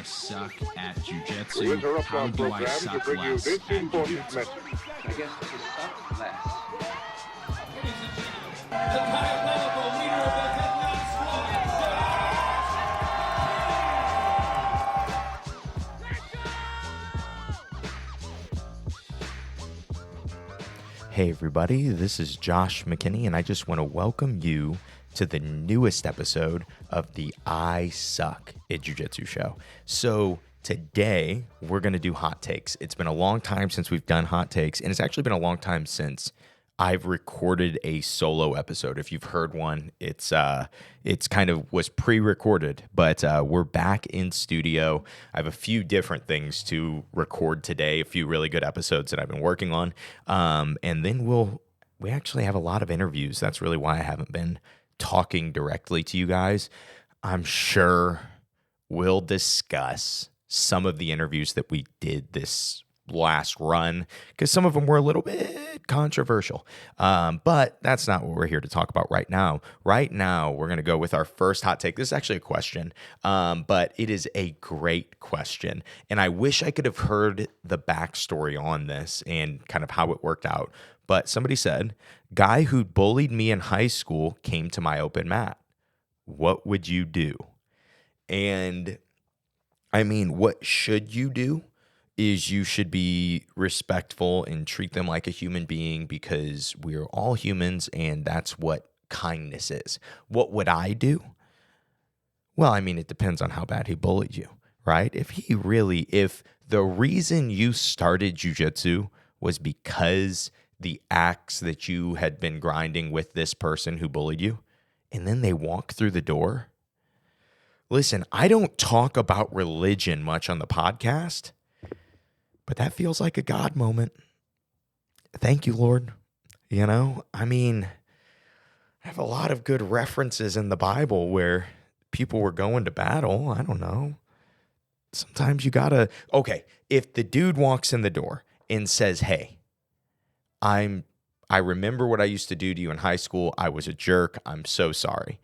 I suck at Jiu-Jitsu? How do I suck less at Jiu-Jitsu? I guess to suck less. The diabolical leader of the Headlock Hey everybody, this is Josh McKinney, and I just want to welcome you to the newest episode of the I Suck at Jiu-Jitsu show. So today we're going to do hot takes. It's been a long time since we've done hot takes, and it's actually been a long time since I've recorded a solo episode. If you've heard one, it's kind of was pre-recorded, but we're back in studio. I have a few different things to record today, a few really good episodes that I've been working on, and then we actually have a lot of interviews. That's really why I haven't been talking directly to you guys. I'm sure we'll discuss some of the interviews that we did this last run, because some of them were a little bit controversial. But that's not what we're here to talk about right now. Right now, we're going to go with our first hot take. This is actually a question, but it is a great question. And I wish I could have heard the backstory on this and kind of how it worked out. But somebody said, guy who bullied me in high school came to my open mat. What would you do? And I mean, what should you do? Is you should be respectful and treat them like a human being, because we're all humans and that's what kindness is. What would I do? Well, I mean, it depends on how bad he bullied you, right? If the reason you started jiu-jitsu was because the axe that you had been grinding with this person who bullied you, and then they walk through the door. Listen, I don't talk about religion much on the podcast, but that feels like a God moment. Thank you, Lord. You know, I mean, I have a lot of good references in the Bible where people were going to battle. I don't know. Sometimes you gotta, okay, if the dude walks in the door and says, hey, I remember what I used to do to you in high school. I was a jerk. I'm so sorry.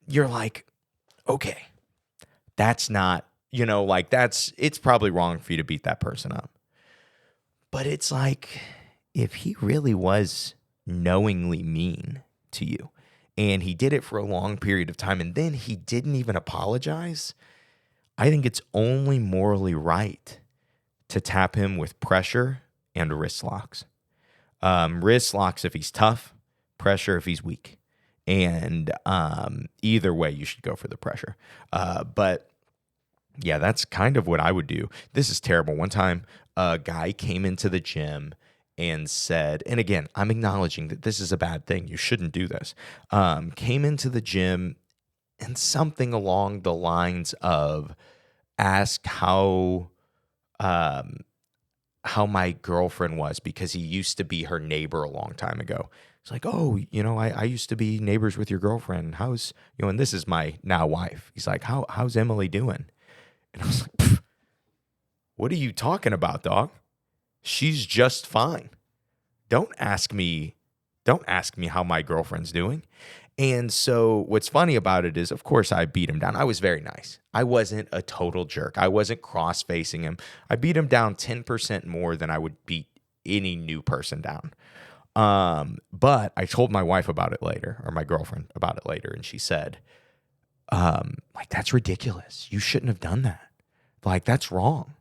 You're like, okay, that's not, it's probably wrong for you to beat that person up. But it's like, if he really was knowingly mean to you and he did it for a long period of time and then he didn't even apologize, I think it's only morally right to tap him with pressure and wrist locks. Wrist locks if he's tough, pressure if he's weak. And either way, you should go for the pressure. But yeah, that's kind of what I would do. This is terrible. One time, a guy came into the gym and said, and again, I'm acknowledging that this is a bad thing. You shouldn't do this. Came into the gym and something along the lines of ask how my girlfriend was, because he used to be her neighbor a long time ago. It's like, oh, I used to be neighbors with your girlfriend. How's, and this is my now wife. He's like, how's Emily doing? And I was like, what are you talking about, dog? She's just fine. Don't ask me how my girlfriend's doing. And so what's funny about it is, of course, I beat him down. I was very nice. I wasn't a total jerk. I wasn't cross-facing him. I beat him down 10% more than I would beat any new person down. But I told my wife about it later, or my girlfriend about it later, and she said, that's ridiculous. You shouldn't have done that. That's wrong.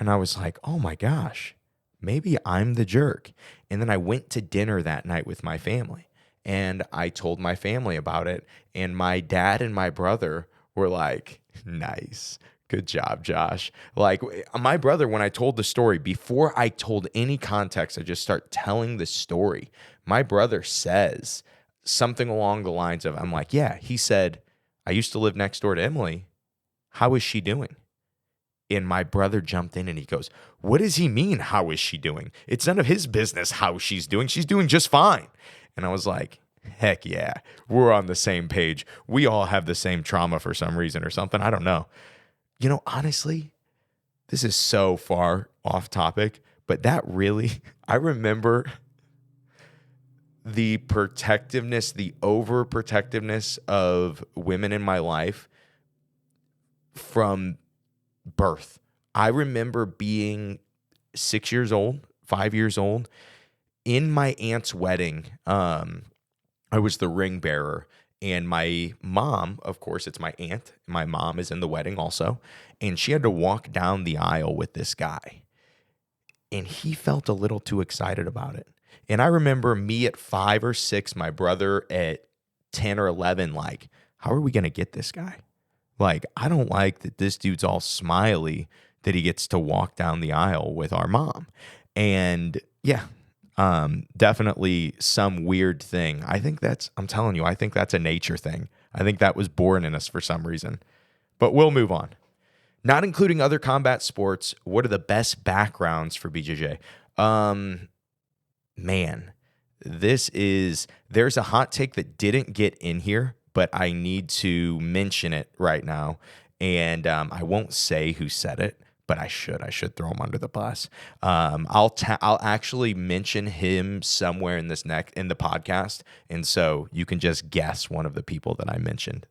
And I was like, oh my gosh, maybe I'm the jerk. And then I went to dinner that night with my family. And I told my family about it. And my dad and my brother were like, nice. Good job, Josh. My brother, when I told the story, before I told any context, I just start telling the story. My brother says something along the lines of, I'm like, yeah, he said, I used to live next door to Emily. How is she doing? And my brother jumped in and he goes, what does he mean, how is she doing? It's none of his business how she's doing. She's doing just fine. And I was like, heck yeah, we're on the same page. We all have the same trauma for some reason or something. I don't know. Honestly, this is so far off topic, but that really, I remember the protectiveness, the overprotectiveness of women in my life from birth. I remember being 6 years old, 5 years old, in my aunt's wedding. I was the ring bearer, and my mom, of course, it's my aunt. My mom is in the wedding also, and she had to walk down the aisle with this guy, and he felt a little too excited about it. And I remember me at 5 or 6, my brother at 10 or 11, like, how are we going to get this guy? Like, I don't like that this dude's all smiley that he gets to walk down the aisle with our mom. And yeah, definitely some weird thing. I'm telling you, I think that's a nature thing. I think that was born in us for some reason. But we'll move on. Not including other combat sports, what are the best backgrounds for BJJ? Man, there's a hot take that didn't get in here, but I need to mention it right now. And I won't say who said it, but I should throw him under the bus. I'll actually mention him somewhere in the podcast, and so you can just guess one of the people that I mentioned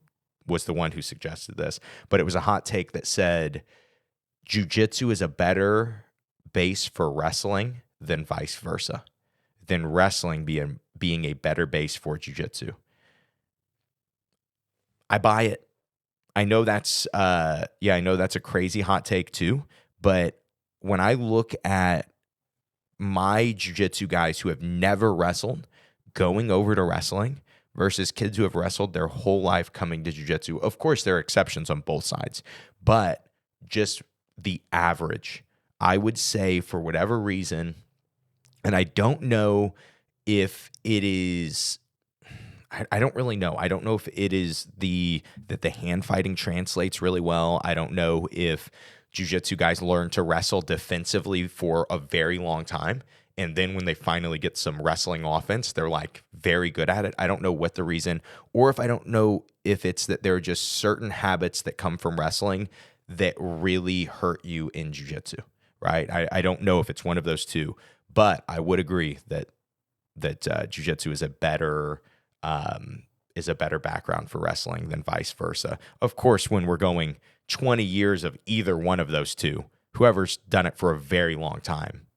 was the one who suggested this. But it was a hot take that said Jiu-Jitsu is a better base for wrestling than vice versa, than wrestling being a better base for Jiu-Jitsu. I buy it. I know that's a crazy hot take too, but when I look at my jiu-jitsu guys who have never wrestled going over to wrestling versus kids who have wrestled their whole life coming to jiu-jitsu, of course there are exceptions on both sides, but just the average, I would say for whatever reason, and I don't know if it is, I don't really know. I don't know if it is that the hand fighting translates really well. I don't know if jiu-jitsu guys learn to wrestle defensively for a very long time, and then when they finally get some wrestling offense, they're like very good at it. I don't know what the reason, or if I don't know if it's that there are just certain habits that come from wrestling that really hurt you in jiu-jitsu, right? I don't know if it's one of those two, but I would agree that jiu-jitsu is a better background for wrestling than vice versa. Of course, when we're going 20 years of either one of those two, whoever's done it for a very long time,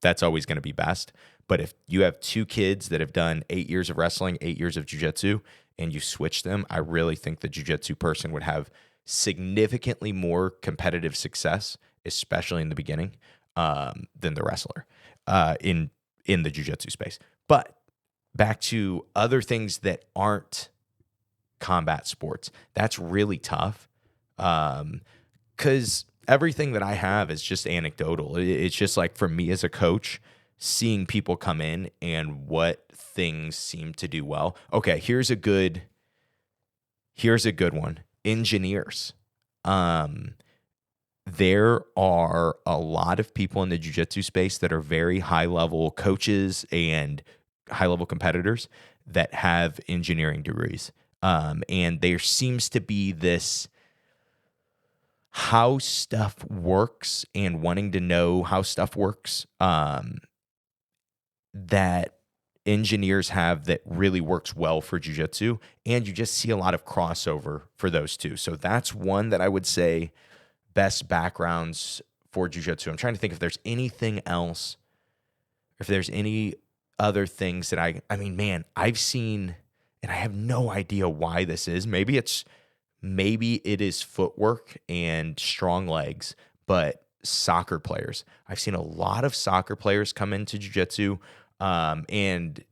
that's always going to be best. But if you have two kids that have done 8 years of wrestling, 8 years of jiu-jitsu, and you switch them, I really think the jiu-jitsu person would have significantly more competitive success, especially in the beginning, than the wrestler in the jiu-jitsu space. But back to other things that aren't combat sports. That's really tough because everything that I have is just anecdotal. It's just like for me as a coach, seeing people come in and what things seem to do well. Okay, here's a good one. Engineers. There are a lot of people in the jiu-jitsu space that are very high-level coaches and high-level competitors that have engineering degrees. And there seems to be this how stuff works and wanting to know how stuff works that engineers have that really works well for jiu-jitsu. And you just see a lot of crossover for those two. So that's one that I would say best backgrounds for jiu-jitsu. I'm trying to think if there's anything else, if there's any other things that I mean, man, I've seen, and I have no idea why this is. Maybe it is footwork and strong legs, but soccer players. I've seen a lot of soccer players come into jiu-jitsu, and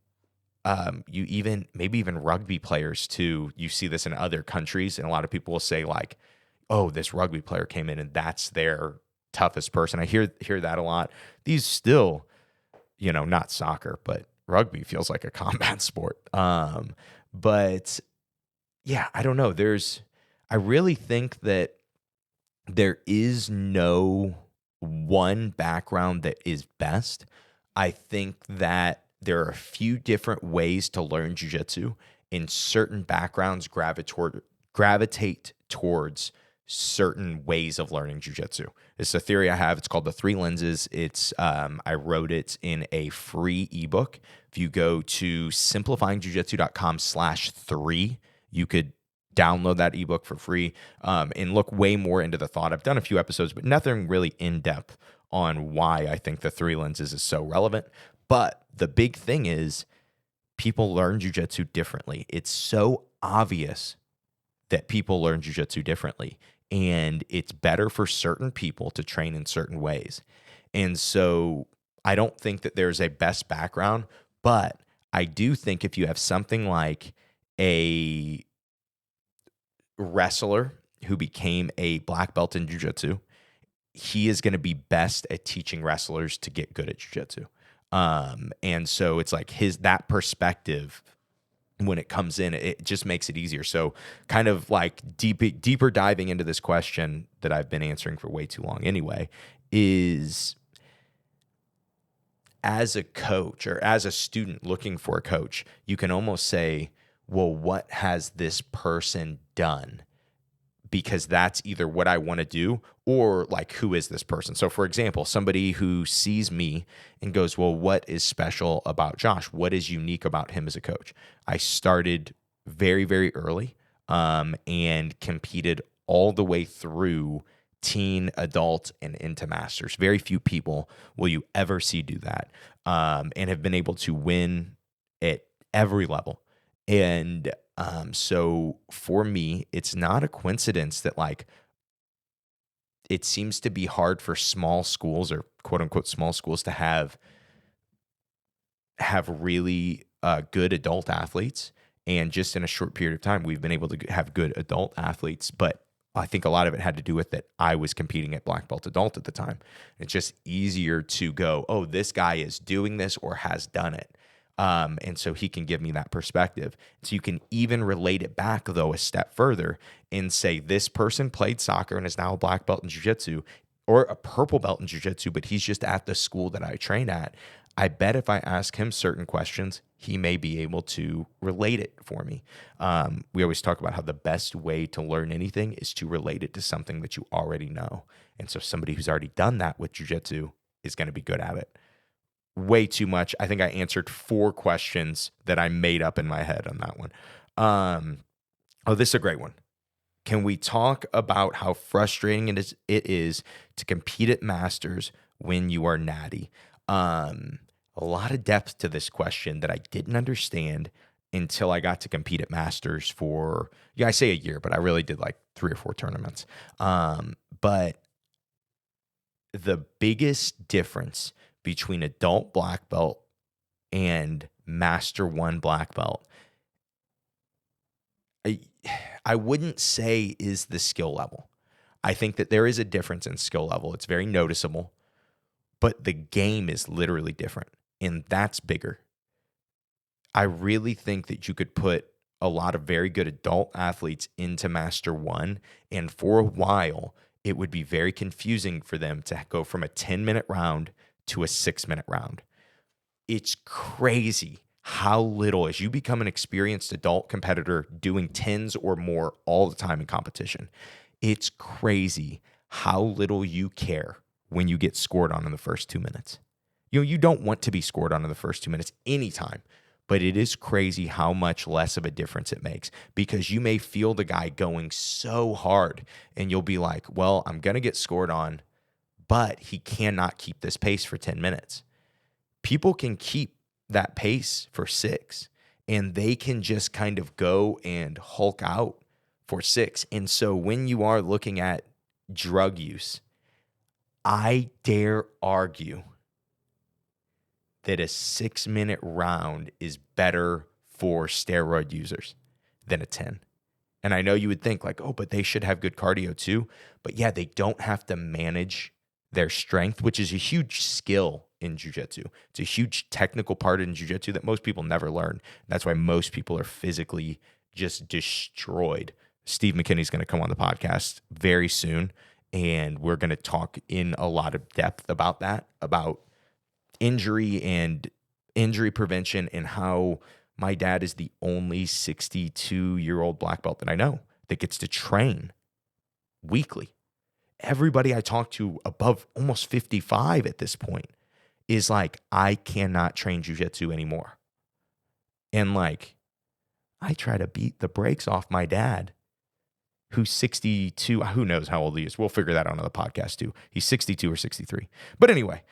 maybe even rugby players too. You see this in other countries, and a lot of people will say like, oh, this rugby player came in and that's their toughest person. I hear that a lot. These still, not soccer, but rugby feels like a combat sport. But yeah, I don't know. I really think that there is no one background that is best. I think that there are a few different ways to learn jiu-jitsu, and certain backgrounds gravitate towards certain ways of learning jiu-jitsu. It's a theory I have. It's called the 3 lenses. I wrote it in a free ebook. If you go to simplifyingjiujitsu.com/3, you could download that ebook for free and look way more into the thought. I've done a few episodes, but nothing really in depth on why I think the three lenses is so relevant. But the big thing is people learn jiu-jitsu differently. It's so obvious that people learn jiu-jitsu differently, and it's better for certain people to train in certain ways. And so I don't think that there's a best background, but I do think if you have something like a wrestler who became a black belt in jiu-jitsu, he is going to be best at teaching wrestlers to get good at jiu-jitsu. And so it's like that perspective, when it comes in, it just makes it easier. So kind of like deeper diving into this question that I've been answering for way too long anyway, is as a coach or as a student looking for a coach, you can almost say, well, what has this person done? Because that's either what I want to do or like, who is this person? So for example, somebody who sees me and goes, well, what is special about Josh? What is unique about him as a coach? I started very, very early and competed all the way through teen, adult, and into masters. Very few people will you ever see do that, and have been able to win at every level. And so for me, it's not a coincidence that like it seems to be hard for small schools or quote unquote small schools to have really good adult athletes. And just in a short period of time, we've been able to have good adult athletes. But I think a lot of it had to do with that I was competing at black belt adult at the time. It's just easier to go, oh, this guy is doing this or has done it. And so he can give me that perspective. So you can even relate it back, though, a step further and say this person played soccer and is now a black belt in jiu-jitsu or a purple belt in jiu-jitsu, but he's just at the school that I train at. I bet if I ask him certain questions, he may be able to relate it for me. We always talk about how the best way to learn anything is to relate it to something that you already know. And so somebody who's already done that with jiu-jitsu is going to be good at it. Way too much. I think I answered 4 questions that I made up in my head on that one. Oh, this is a great one. Can we talk about how frustrating it is to compete at Masters when you are natty? A lot of depth to this question that I didn't understand until I got to compete at Masters for, I say a year, but I really did like 3 or 4 tournaments. But the biggest difference between adult black belt and Master 1 black belt, I wouldn't say is the skill level. I think that there is a difference in skill level. It's very noticeable, but the game is literally different, and that's bigger. I really think that you could put a lot of very good adult athletes into Master 1, and for a while, it would be very confusing for them to go from a 10-minute round to a 6-minute round. It's crazy how little, as you become an experienced adult competitor doing 10s or more all the time in competition, it's crazy how little you care when you get scored on in the first 2 minutes. You don't want to be scored on in the first 2 minutes anytime, but it is crazy how much less of a difference it makes, because you may feel the guy going so hard and you'll be like, well, I'm going to get scored on, but he cannot keep this pace for 10 minutes. People can keep that pace for 6, and they can just kind of go and hulk out for 6. And so when you are looking at drug use, I dare argue that a 6-minute round is better for steroid users than a 10. And I know you would think like, oh, but they should have good cardio too. But yeah, they don't have to manage their strength, which is a huge skill in jiu-jitsu. It's a huge technical part in jiu-jitsu that most people never learn. That's why most people are physically just destroyed. Steve McKinney is going to come on the podcast very soon, and we're going to talk in a lot of depth about that, about injury and injury prevention, and how my dad is the only 62-year-old black belt that I know that gets to train weekly. Everybody I talk to above almost 55 at this point is like, I cannot train jiu-jitsu anymore. And like, I try to beat the brakes off my dad who's 62. Who knows how old he is? We'll figure that out on the podcast too. He's 62 or 63. But anyway,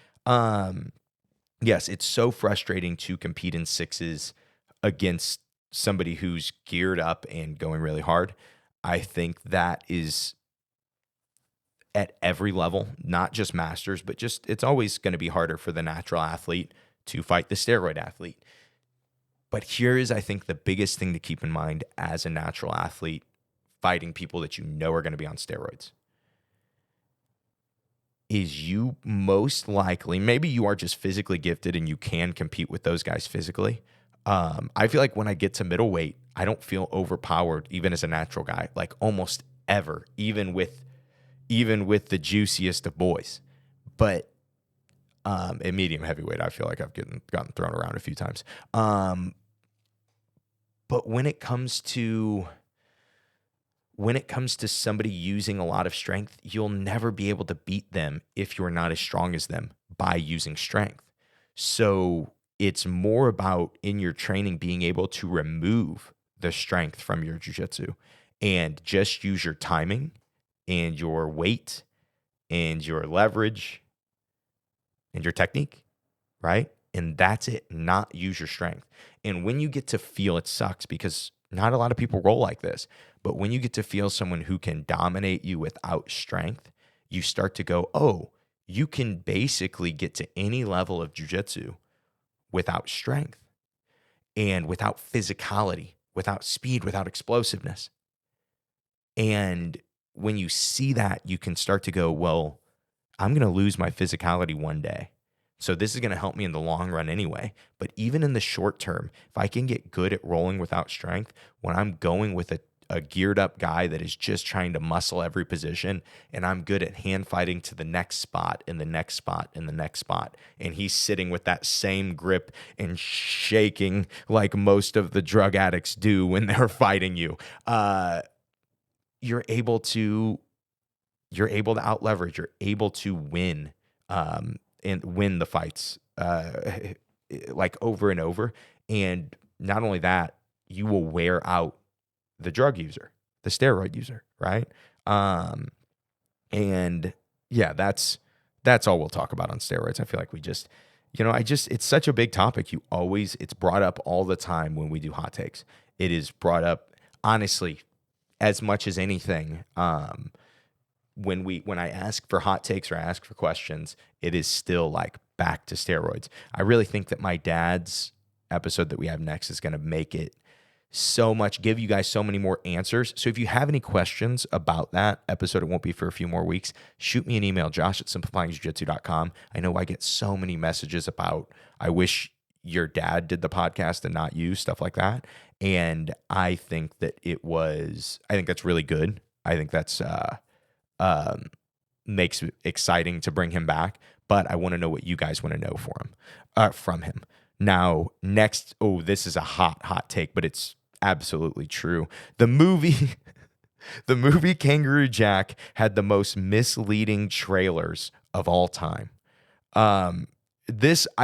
yes, it's so frustrating to compete in sixes against somebody who's geared up and going really hard. I think that is at every level, not just masters, but just it's always going to be harder for the natural athlete to fight the steroid athlete. But here is, I think, the biggest thing to keep in mind as a natural athlete fighting people that you know are going to be on steroids is you most likely, maybe you are just physically gifted and you can compete with those guys physically. I feel like when I get to middleweight, I don't feel overpowered even as a natural guy, like almost ever, even with the juiciest of boys. But at medium heavyweight, I feel like I've gotten thrown around a few times. But when it comes to somebody using a lot of strength, you'll never be able to beat them if you're not as strong as them by using strength. So it's more about in your training being able to remove the strength from your jiu-jitsu and just use your timing and your weight and your leverage and your technique, right? And that's it, not use your strength. And when you get to feel, it sucks because not a lot of people roll like this, but when you get to feel someone who can dominate you without strength, you start to go, oh, you can basically get to any level of jiu-jitsu without strength and without physicality, without speed, without explosiveness. And when you see that, you can start to go, well, I'm going to lose my physicality one day. So this is going to help me in the long run anyway. But even in the short term, if I can get good at rolling without strength, when I'm going with a geared up guy that is just trying to muscle every position, and I'm good at hand fighting to the next spot and the next spot and the next spot, and he's sitting with that same grip and shaking like most of the drug addicts do when they're fighting you, you're able to out leverage, you're able to win and win the fights like over and over. And not only that, you will wear out the drug user, the steroid user, right? And yeah, that's all we'll talk about on steroids. I feel like we just, it's such a big topic. It's brought up all the time when we do hot takes. It is brought up, honestly, as much as anything. When I ask for hot takes or I ask for questions, it is still like back to steroids. I really think that my dad's episode that we have next is going to make it give you guys so many more answers. So if you have any questions about that episode, it won't be for a few more weeks, shoot me an email, josh@simplifyingjujitsu.com. I know I get so many messages about, I wish your dad did the podcast and not you, stuff like that. And I think that's really good. I think that's, makes it exciting to bring him back, but I want to know what you guys want to know from him. Now, next, this is a hot take, but it's absolutely true. The movie Kangaroo Jack had the most misleading trailers of all time. I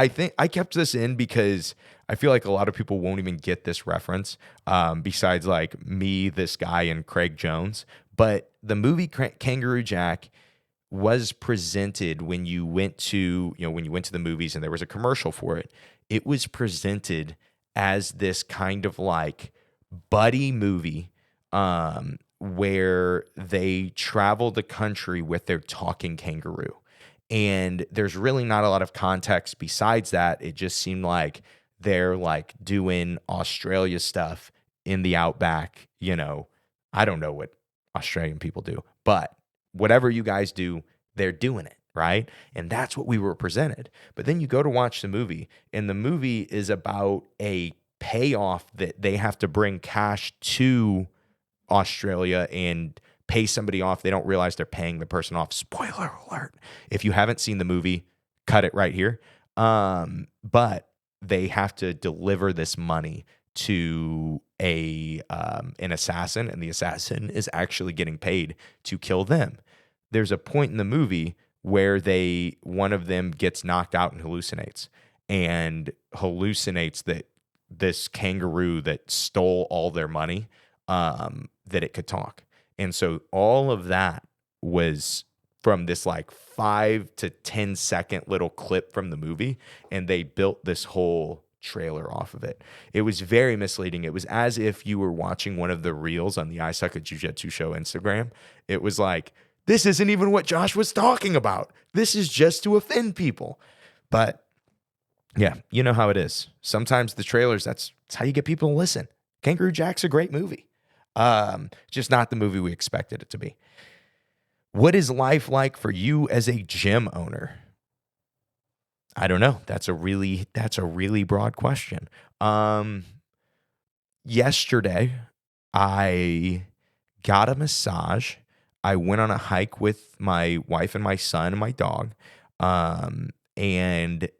think I kept this in because I feel like a lot of people won't even get this reference, besides like me, this guy, and Craig Jones. But the movie Kangaroo Jack was presented when you went to the movies and there was a commercial for it. It was presented as this kind of like buddy movie, where they travel the country with their talking kangaroo. And there's really not a lot of context besides that. It just seemed like they're like doing Australia stuff in the outback. I don't know what Australian people do, but whatever you guys do, they're doing it, right? And that's what we were presented. But then you go to watch the movie, and the movie is about a payoff that they have to bring cash to Australia and pay somebody off. They don't realize they're paying the person off. Spoiler alert. If you haven't seen the movie, cut it right here. But they have to deliver this money to an assassin, and the assassin is actually getting paid to kill them. There's a point in the movie where one of them gets knocked out and hallucinates that this kangaroo that stole all their money, that it could talk. And so all of that was from this like 5 to 10 second little clip from the movie, and they built this whole trailer off of it. It was very misleading. It was as if you were watching one of the reels on the I Suck at Jiu-Jitsu show Instagram. It was like, this isn't even what Josh was talking about. This is just to offend people. But yeah, you know how it is. Sometimes the trailers, that's how you get people to listen. Kangaroo Jack's a great movie. Just not the movie we expected it to be. What is life like for you as a gym owner? I don't know. That's a really broad question. Yesterday, I got a massage. I went on a hike with my wife and my son and my dog. And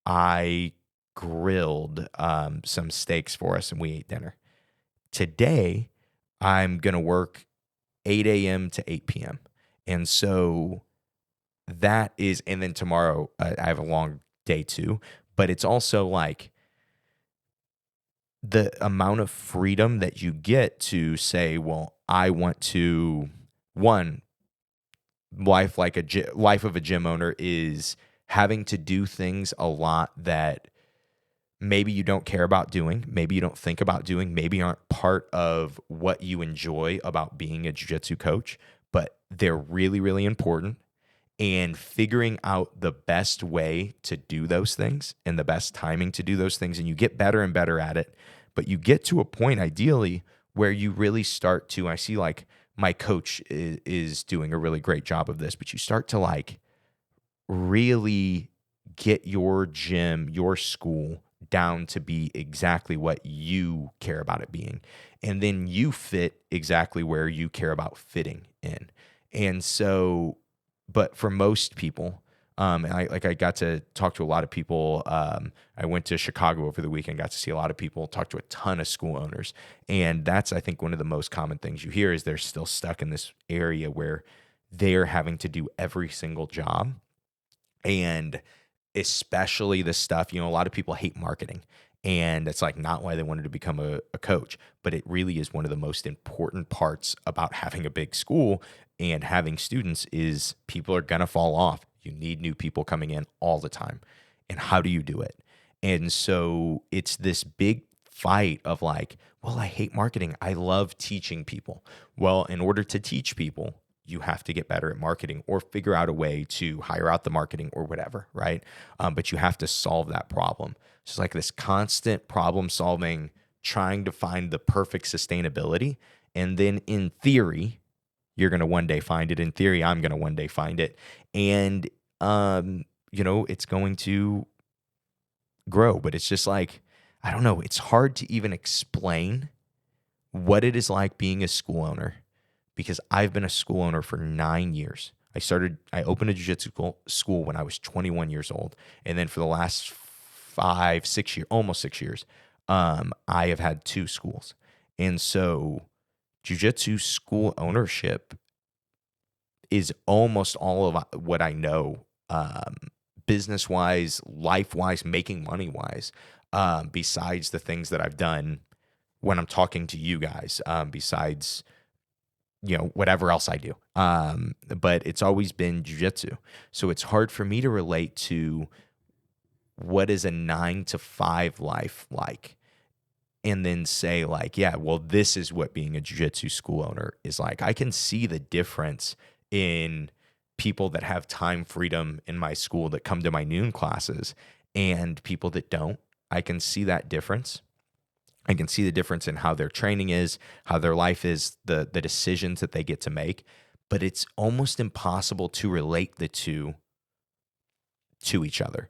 I grilled some steaks for us and we ate dinner. Today, I'm going to work 8 a.m. to 8 p.m. And so that is, and then tomorrow I have a long day too, but it's also like the amount of freedom that you get to say, well, I want to, one, life of a gym owner is having to do things a lot that maybe you don't care about doing, maybe you don't think about doing, maybe aren't part of what you enjoy about being a jiu-jitsu coach, but they're really, really important. And figuring out the best way to do those things and the best timing to do those things, and you get better and better at it. But you get to a point, ideally, where you really start to, I see like my coach is doing a really great job of this, but you start to like really get your gym, your school down to be exactly what you care about it being. And then you fit exactly where you care about fitting in. And so, but for most people, I got to talk to a lot of people. I went to Chicago over the weekend, got to see a lot of people, talk to a ton of school owners. And that's, I think, one of the most common things you hear is they're still stuck in this area where they're having to do every single job. And especially the stuff, a lot of people hate marketing. And it's like not why they wanted to become a coach, but it really is one of the most important parts about having a big school and having students is people are going to fall off. You need new people coming in all the time. And how do you do it? And so it's this big fight of like, well, I hate marketing. I love teaching people. Well, in order to teach people, you have to get better at marketing or figure out a way to hire out the marketing or whatever, right? But you have to solve that problem. So it's like this constant problem solving, trying to find the perfect sustainability. And then in theory, you're going to one day find it. In theory, I'm going to one day find it. And, it's going to grow. But it's just like, I don't know. It's hard to even explain what it is like being a school owner because I've been a school owner for 9 years. I opened a jiu-jitsu school when I was 21 years old. And then for the last 6 years, almost 6 years, I have had 2 schools. And so jiu-jitsu school ownership is almost all of what I know, business-wise, life-wise, making money-wise, besides the things that I've done when I'm talking to you guys, besides whatever else I do. But it's always been jiu-jitsu. So it's hard for me to relate to what is a 9 to 5 life like. And then say like, yeah, well, this is what being a jiu-jitsu school owner is like. I can see the difference in people that have time freedom in my school that come to my noon classes and people that don't. I can see that difference. I can see the difference in how their training is, how their life is, the decisions that they get to make. But it's almost impossible to relate the two to each other.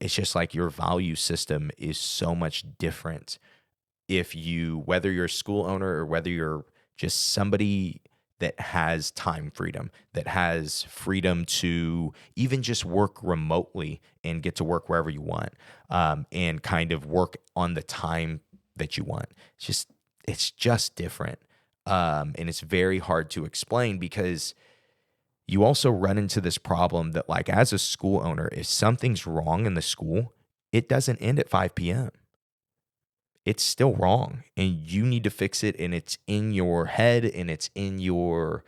It's just like your value system is so much different whether you're a school owner or whether you're just somebody that has time freedom, that has freedom to even just work remotely and get to work wherever you want, and kind of work on the time that you want. It's just different. And it's very hard to explain because you also run into this problem that like as a school owner, if something's wrong in the school, it doesn't end at 5 p.m. it's still wrong, and you need to fix it, and it's in your head, and it's in your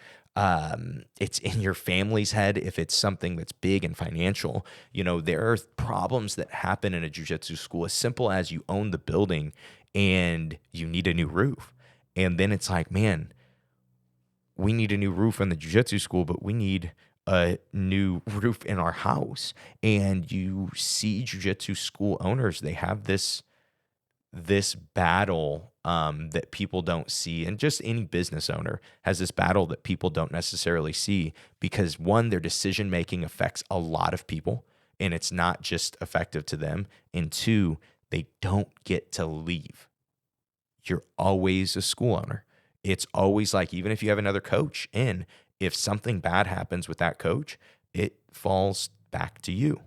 family's head. If it's something that's big and financial, there are problems that happen in a jiu-jitsu school as simple as you own the building and you need a new roof. And then it's like, man, we need a new roof in the jiu-jitsu school, but we need a new roof in our house. And you see jiu-jitsu school owners, they have this battle that people don't see. And just any business owner has this battle that people don't necessarily see because, one, their decision-making affects a lot of people, and it's not just effective to them. And two, they don't get to leave. You're always a school owner. It's always like, even if you have another coach in, if something bad happens with that coach, it falls back to you.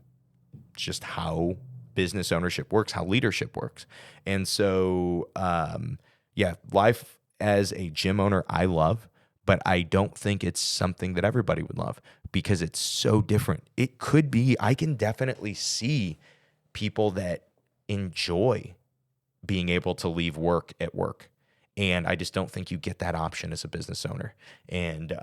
It's just how business ownership works, how leadership works. And so, life as a gym owner, I love, but I don't think it's something that everybody would love because it's so different. It could be, I can definitely see people that enjoy being able to leave work at work. And I just don't think you get that option as a business owner. And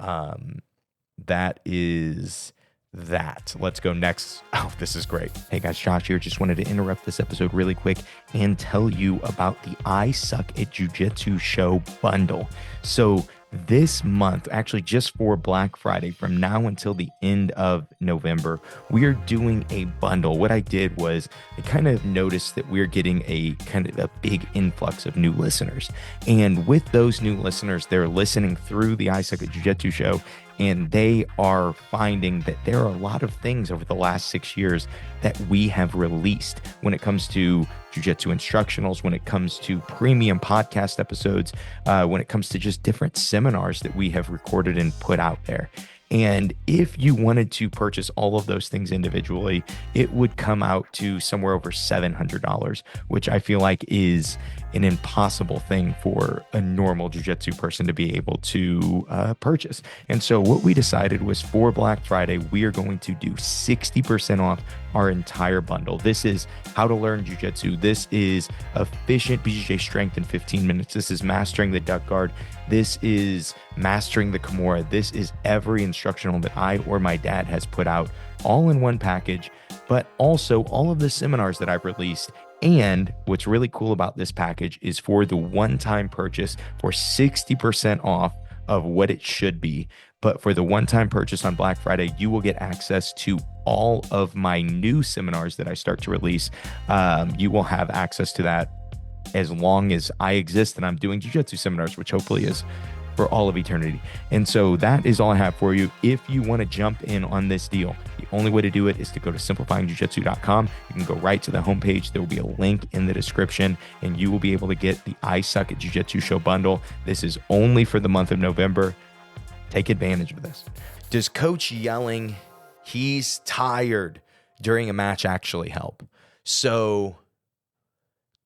that is that. Let's go next. Oh, this is great. Hey guys, Josh here. Just wanted to interrupt this episode really quick and tell you about the I Suck at Jiu-Jitsu show bundle. So this month, actually just for Black Friday, from now until the end of November, we are doing a bundle. What I did was I kind of noticed that we're getting a kind of a big influx of new listeners. And with those new listeners, they're listening through the I Suck at Jiu-Jitsu show, and they are finding that there are a lot of things over the last 6 years that we have released when it comes to jiu-jitsu instructionals, when it comes to premium podcast episodes, when it comes to just different seminars that we have recorded and put out there. And if you wanted to purchase all of those things individually, it would come out to somewhere over $700, which I feel like is an impossible thing for a normal jiu-jitsu person to be able to purchase. And so what we decided was for Black Friday, we are going to do 60% off our entire bundle. This is how to learn jiu-jitsu. This is efficient BJJ strength in 15 minutes. This is mastering the duck guard. This is mastering the Kimura. This is every instructional that I or my dad has put out all in one package, but also all of the seminars that I've released. And what's really cool about this package is for the one-time purchase for 60% off of what it should be. But for the one-time purchase on Black Friday, you will get access to all of my new seminars that I start to release. You will have access to that as long as I exist and I'm doing jiu-jitsu seminars, which hopefully is for all of eternity. And so that is all I have for you. If you want to jump in on this deal, the only way to do it is to go to simplifyingjujitsu.com. You can go right to the homepage. There will be a link in the description, and you will be able to get the I Suck at Jiu-Jitsu show bundle. This is only for the month of November. Take advantage of this. Does coach yelling he's tired during a match actually help? So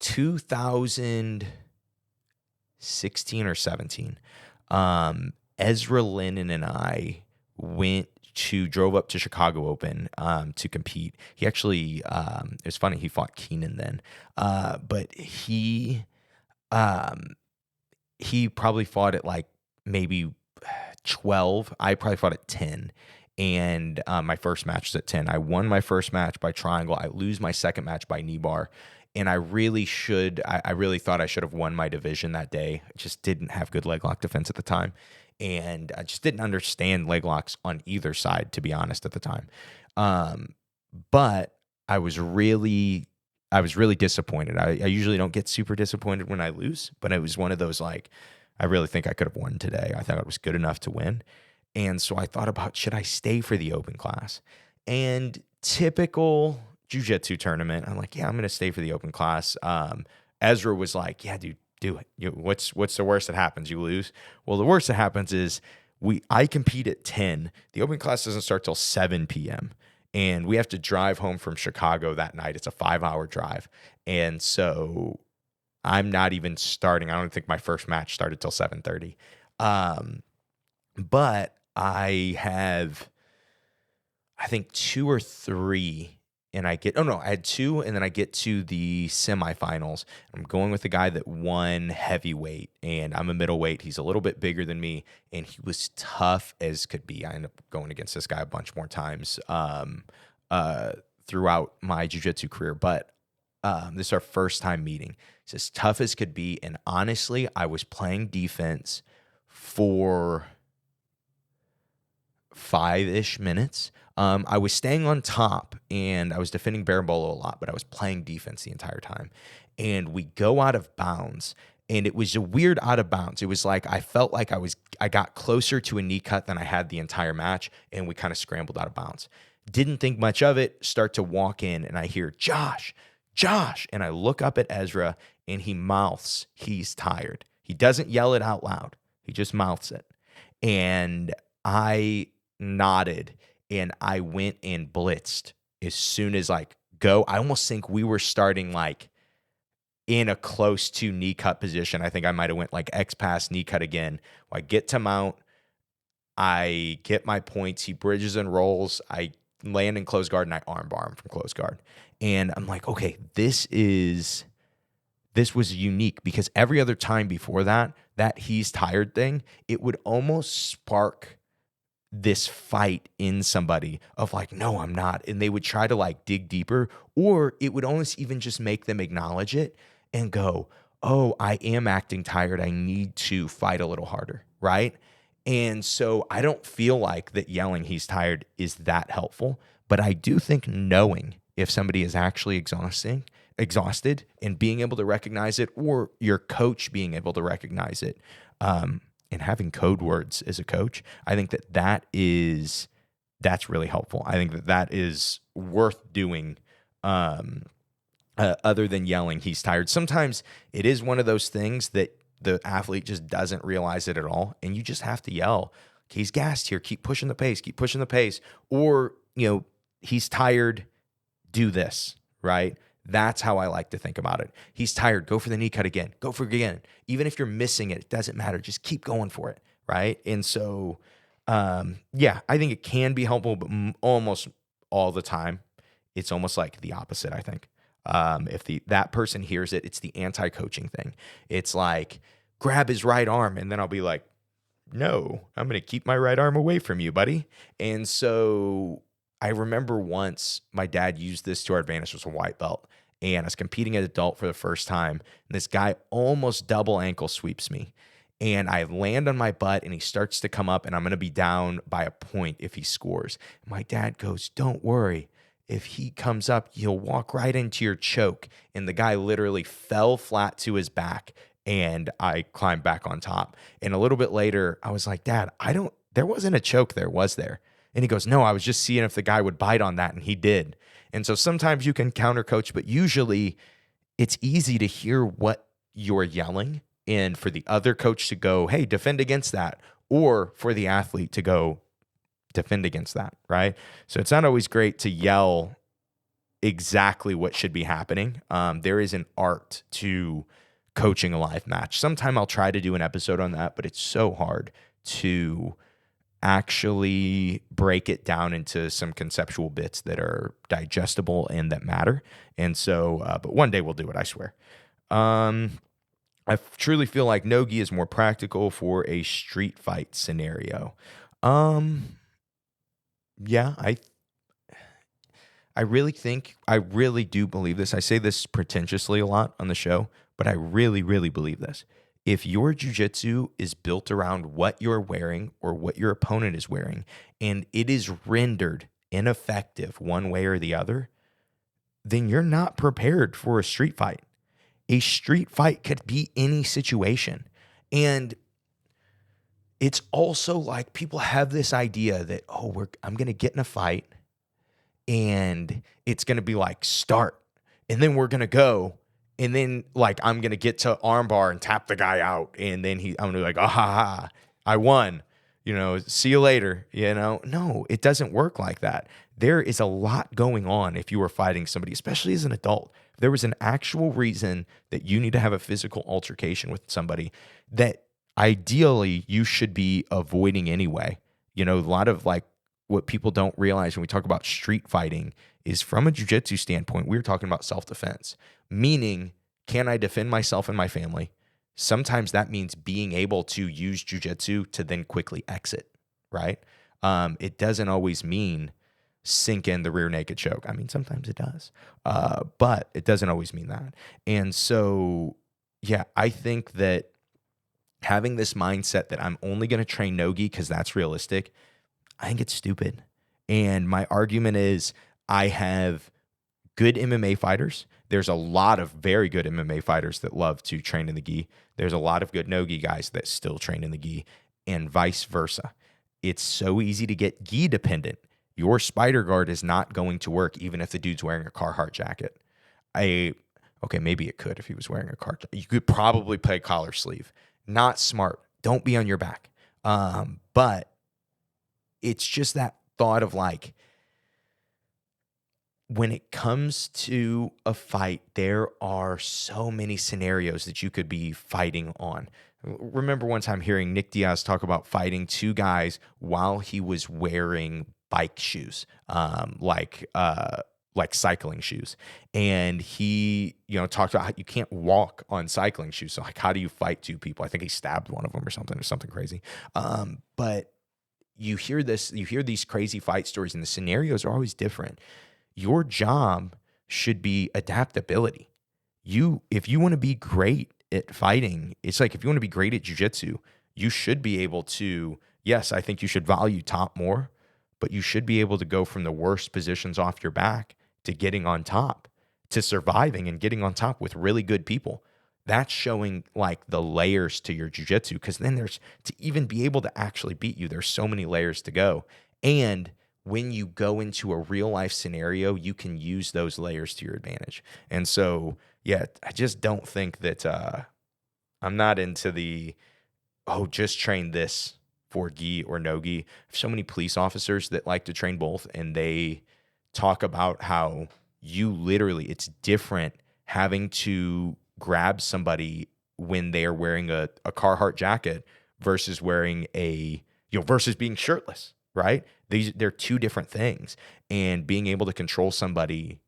2016 or 17, Ezra Lennon and I drove up to Chicago Open to compete. He actually, it was funny, he fought Keenan then, but he probably fought at like maybe 12. I probably fought at 10. And my first match was at 10. I won my first match by triangle. I lose my second match by knee bar. And I really thought I should have won my division that day. I just didn't have good leg lock defense at the time. And I just didn't understand leg locks on either side, to be honest, at the time. But I was really disappointed. I usually don't get super disappointed when I lose, but it was one of those, like, I really think I could have won today. I thought I was good enough to win. And so I thought about, should I stay for the open class? And typical jiu-jitsu tournament, I'm like, yeah, I'm going to stay for the open class. Ezra was like, yeah, dude, do it. What's the worst that happens? You lose? Well, the worst that happens is I compete at 10. The open class doesn't start till 7 p.m. And we have to drive home from Chicago that night. It's a 5-hour drive. And so I'm not even starting. I don't think my first match started till 7:30. But I have, I think, 2 or 3 and I had 2, and then I get to the semifinals. I'm going with the guy that won heavyweight, and I'm a middleweight. He's a little bit bigger than me, and he was tough as could be. I ended up going against this guy a bunch more times throughout my jiu-jitsu career, but this is our first time meeting. He's as tough as could be, and honestly, I was playing defense for 5-ish minutes. I was staying on top, and I was defending Berimbolo a lot, but I was playing defense the entire time. And we go out of bounds, and it was a weird out of bounds. It was like I felt like I got closer to a knee cut than I had the entire match, and we kind of scrambled out of bounds. Didn't think much of it, start to walk in, and I hear, Josh, and I look up at Ezra, and he mouths, he's tired. He doesn't yell it out loud. He just mouths it. And I nodded, and I went and blitzed as soon as go. I almost think we were starting in a close to knee cut position. I think I might have went X pass knee cut again. I get to mount. I get my points. He bridges and rolls. I land in close guard, and I armbar him from close guard. And I'm like, okay, this was unique, because every other time before that he's tired thing, it would almost spark this fight in somebody of no, I'm not. And they would try to dig deeper, or it would almost even just make them acknowledge it and go, oh, I am acting tired. I need to fight a little harder. Right. And so I don't feel like that yelling he's tired is that helpful, but I do think knowing if somebody is actually exhausted and being able to recognize it, or your coach being able to recognize it, and having code words as a coach, I think that's really helpful. I think that is worth doing, other than yelling he's tired. Sometimes it is one of those things that the athlete just doesn't realize it at all, and you just have to yell, he's gassed here, keep pushing the pace, or he's tired, do this, right? That's how I like to think about it. He's tired, go for the knee cut again, go for it again. Even if you're missing it, it doesn't matter, just keep going for it, right? And so, I think it can be helpful, but almost all the time, it's almost like the opposite, I think. If that person hears it, it's the anti-coaching thing. It's grab his right arm, and then I'll be like, no, I'm going to keep my right arm away from you, buddy. And so I remember once my dad used this to our advantage. It was a white belt, and I was competing as an adult for the first time, and this guy almost double ankle sweeps me, and I land on my butt, and he starts to come up, and I'm going to be down by a point if he scores. And my dad goes, don't worry. If he comes up, you'll walk right into your choke. And the guy literally fell flat to his back, and I climbed back on top. And a little bit later, I was like, Dad, there wasn't a choke there, was there? And he goes, no, I was just seeing if the guy would bite on that, and he did. And so sometimes you can counter coach, but usually it's easy to hear what you're yelling, and for the other coach to go, hey, defend against that, or for the athlete to go, defend against that, right? So it's not always great to yell exactly what should be happening. There is an art to coaching a live match. Sometime I'll try to do an episode on that, but it's so hard to actually break it down into some conceptual bits that are digestible and that matter. And so, but one day we'll do it, I swear. I truly feel like no-gi is more practical for a street fight scenario. Yeah, I really do believe this. I say this pretentiously a lot on the show, but I really, really believe this. If your jiu-jitsu is built around what you're wearing or what your opponent is wearing, and it is rendered ineffective one way or the other, then you're not prepared for a street fight. A street fight could be any situation. And it's also like people have this idea that, I'm going to get in a fight and it's going to be like start, and then we're going to go, and then I'm going to get to armbar and tap the guy out, and then I'm going to be like, I won, see you later, No, it doesn't work like that. There is a lot going on if you are fighting somebody, especially as an adult. If there was an actual reason that you need to have a physical altercation with somebody that ideally you should be avoiding anyway. A lot of what people don't realize when we talk about street fighting is from a jiu-jitsu standpoint, we're talking about self-defense, meaning, can I defend myself and my family? Sometimes that means being able to use jiu-jitsu to then quickly exit, right? It doesn't always mean sink in the rear naked choke. I mean, sometimes it does, but it doesn't always mean that. And so, yeah, I think that having this mindset that I'm only going to train no-gi because that's realistic, I think it's stupid. And my argument is I have good MMA fighters. There's a lot of very good MMA fighters that love to train in the gi. There's a lot of good no-gi guys that still train in the gi, and vice versa. It's so easy to get gi dependent. Your spider guard is not going to work even if the dude's wearing a Carhartt jacket. Okay, maybe it could if he was wearing a Carhartt jacket. You could probably play collar sleeve. Not smart. Don't be on your back. But it's just that thought of like, when it comes to a fight, there are so many scenarios that you could be fighting on. Remember one time hearing Nick Diaz talk about fighting two guys while he was wearing bike shoes, like cycling shoes. And he, talked about how you can't walk on cycling shoes. So like, how do you fight two people? I think he stabbed one of them or something crazy. But you hear these crazy fight stories, and the scenarios are always different. Your job should be adaptability. If you want to be great at fighting, it's like if you want to be great at jiu-jitsu, you should be able to, yes, I think you should value top more, but you should be able to go from the worst positions off your back to getting on top, to surviving and getting on top with really good people. That's showing like the layers to your jiu-jitsu, because then there's, to even be able to actually beat you, there's so many layers to go. And when you go into a real life scenario, you can use those layers to your advantage. And so, yeah, I just don't think that I'm not into the, just train this for gi or no gi. So many police officers that like to train both, and they talk about how it's different having to grab somebody when they are wearing a Carhartt jacket versus wearing versus being shirtless, right? They're two different things, and being able to control somebody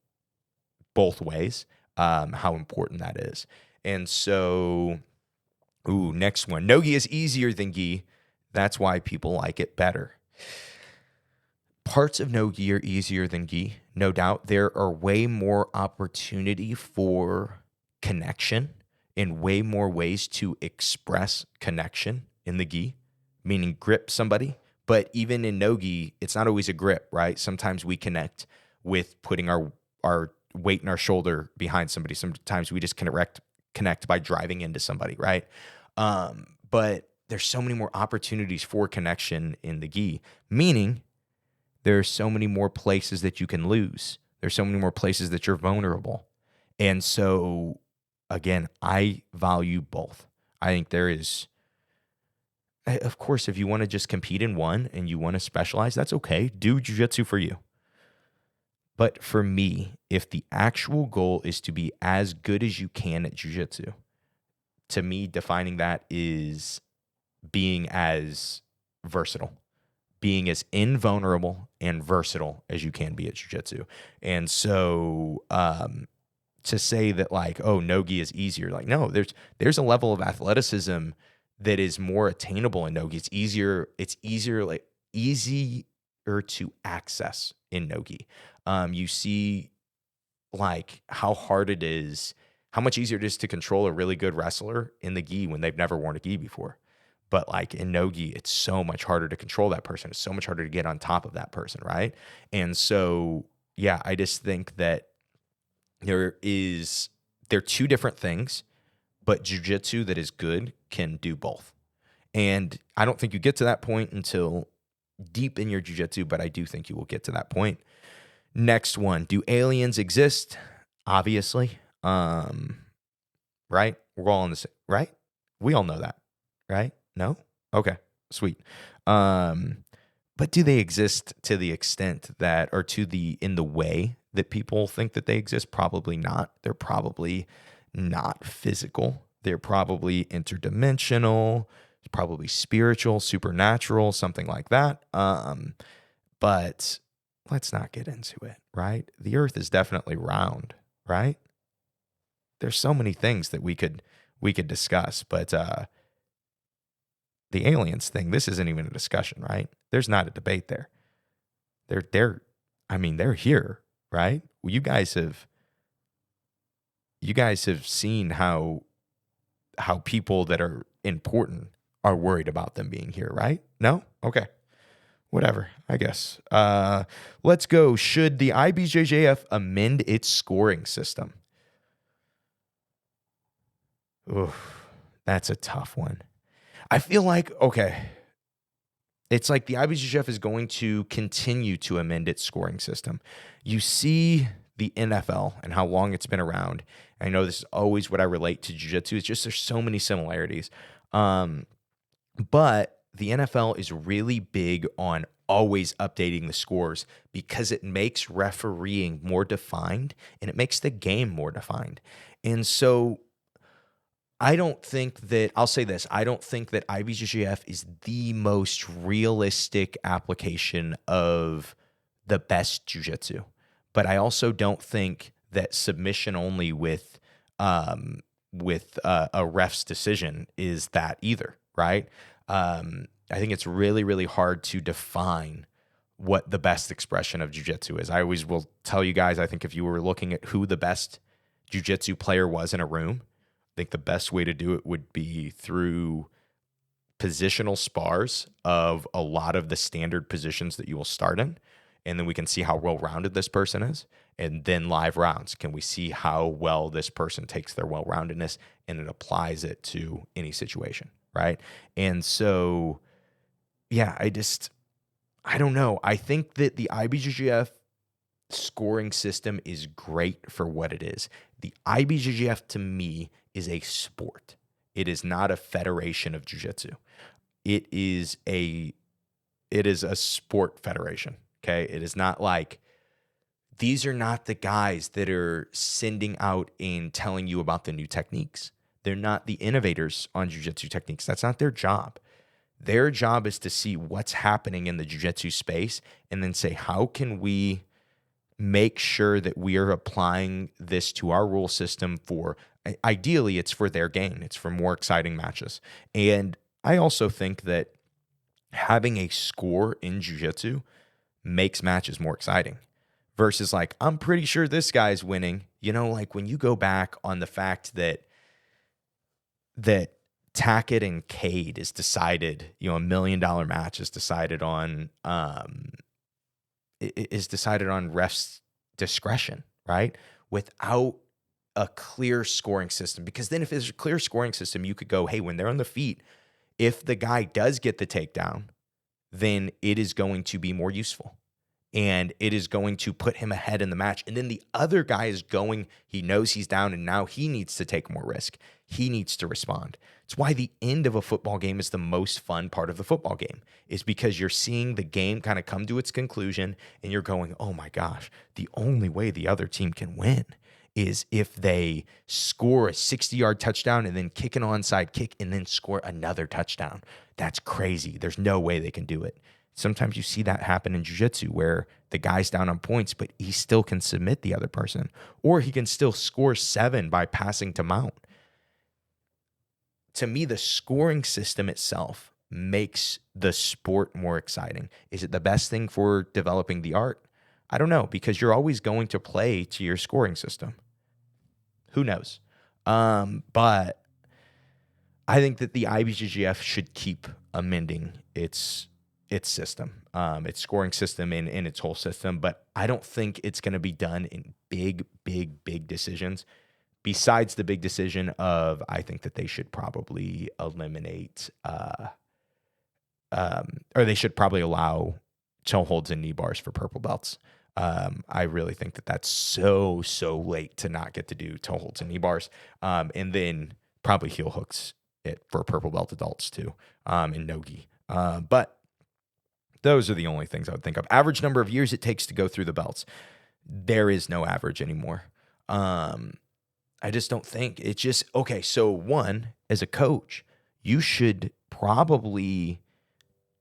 both ways, how important that is. And so, next one. No-gi is easier than gi. That's why people like it better. Parts of no-gi are easier than gi, no doubt. There are way more opportunity for connection and way more ways to express connection in the gi, meaning grip somebody. But even in no-gi, it's not always a grip, right? Sometimes we connect with putting our weight in our shoulder behind somebody. Sometimes we just connect by driving into somebody, right? But there's so many more opportunities for connection in the gi, meaning there's so many more places that you can lose. There's so many more places that you're vulnerable. And so, again, I value both. I think there is, of course, if you want to just compete in one and you want to specialize, that's okay. Do jiu-jitsu for you. But for me, if the actual goal is to be as good as you can at jiu-jitsu, to me, defining that is being as versatile, being as invulnerable and versatile as you can be at jiu-jitsu. And so to say that like, no-gi is easier, like, no, there's a level of athleticism that is more attainable in no-gi. It's easier to access in no-gi. You see like how hard it is, how much easier it is to control a really good wrestler in the gi when they've never worn a gi before. But like in no-gi, it's so much harder to control that person. It's so much harder to get on top of that person, right? And so, yeah, I just think that they're two different things, but jiu-jitsu that is good can do both. And I don't think you get to that point until deep in your jiu-jitsu, but I do think you will get to that point. Next one, do aliens exist? Obviously. Right? We're all on the same, right? We all know that, right? No? Okay, sweet. But do they exist to the extent that, or in the way that people think that they exist? Probably not. They're probably not physical. They're probably interdimensional, probably spiritual, supernatural, something like that. But let's not get into it, right? The earth is definitely round, right? There's so many things that we could discuss, but the aliens thing, this isn't even a discussion, right? There's not a debate there. They're here, right? Well, you guys have seen how people that are important are worried about them being here, right? No? Okay. Whatever, I guess. Let's go. Should the IBJJF amend its scoring system? Oof, that's a tough one. I feel like, okay, it's like the IBJJF is going to continue to amend its scoring system. You see the NFL and how long it's been around. I know this is always what I relate to jiu-jitsu. It's just there's so many similarities. But the NFL is really big on always updating the scores because it makes refereeing more defined and it makes the game more defined. And so I don't think that, I'll say this, I don't think that IBJJF is the most realistic application of the best jiu-jitsu. But I also don't think that submission only with a ref's decision is that either, right? I think it's really, really hard to define what the best expression of jiu-jitsu is. I always will tell you guys, I think if you were looking at who the best jiu-jitsu player was in a room, I think the best way to do it would be through positional spars of a lot of the standard positions that you will start in. And then we can see how well-rounded this person is. And then live rounds. Can we see how well this person takes their well-roundedness and it applies it to any situation, right? And so, yeah, I don't know. I think that the IBJJF scoring system is great for what it is. The IBJJF to me is a sport. It is not a federation of jiu-jitsu. It is a sport federation. Okay. It is not like, these are not the guys that are sending out and telling you about the new techniques. They're not the innovators on jiu-jitsu techniques. That's not their job. Their job is to see what's happening in the jiu-jitsu space and then say, how can we make sure that we are applying this to our rule system for, ideally, it's for their gain. It's for more exciting matches. And I also think that having a score in jiu-jitsu makes matches more exciting versus like, I'm pretty sure this guy's winning. You know, like when you go back on the fact that Tackett and Cade is decided, you know, $1 million match is decided on refs' discretion, right? Without a clear scoring system. Because then if there's a clear scoring system, you could go, hey, when they're on the feet, if the guy does get the takedown, then it is going to be more useful. And it is going to put him ahead in the match. And then the other guy is going, he knows he's down, and now he needs to take more risk. He needs to respond. It's why the end of a football game is the most fun part of the football game, is because you're seeing the game kind of come to its conclusion, and you're going, oh my gosh, the only way the other team can win is if they score a 60-yard touchdown and then kick an onside kick and then score another touchdown. That's crazy. There's no way they can do it. Sometimes you see that happen in jiu-jitsu where the guy's down on points, but he still can submit the other person, or he can still score 7 by passing to mount. To me, the scoring system itself makes the sport more exciting. Is it the best thing for developing the art? I don't know, because you're always going to play to your scoring system. Who knows? But I think that the IBJJF should keep amending its system, its scoring system and its whole system. But I don't think it's going to be done in big decisions. Besides the big decision of, I think that they should probably eliminate, or they should probably allow toe holds and knee bars for purple belts. I really think that that's so late to not get to do toe holds and knee bars. And then probably heel hooks it for purple belt adults too, in no-gi. But those are the only things I would think of. Average number of years it takes to go through the belts. There is no average anymore. I just don't think it's just, okay. So one, as a coach, you should probably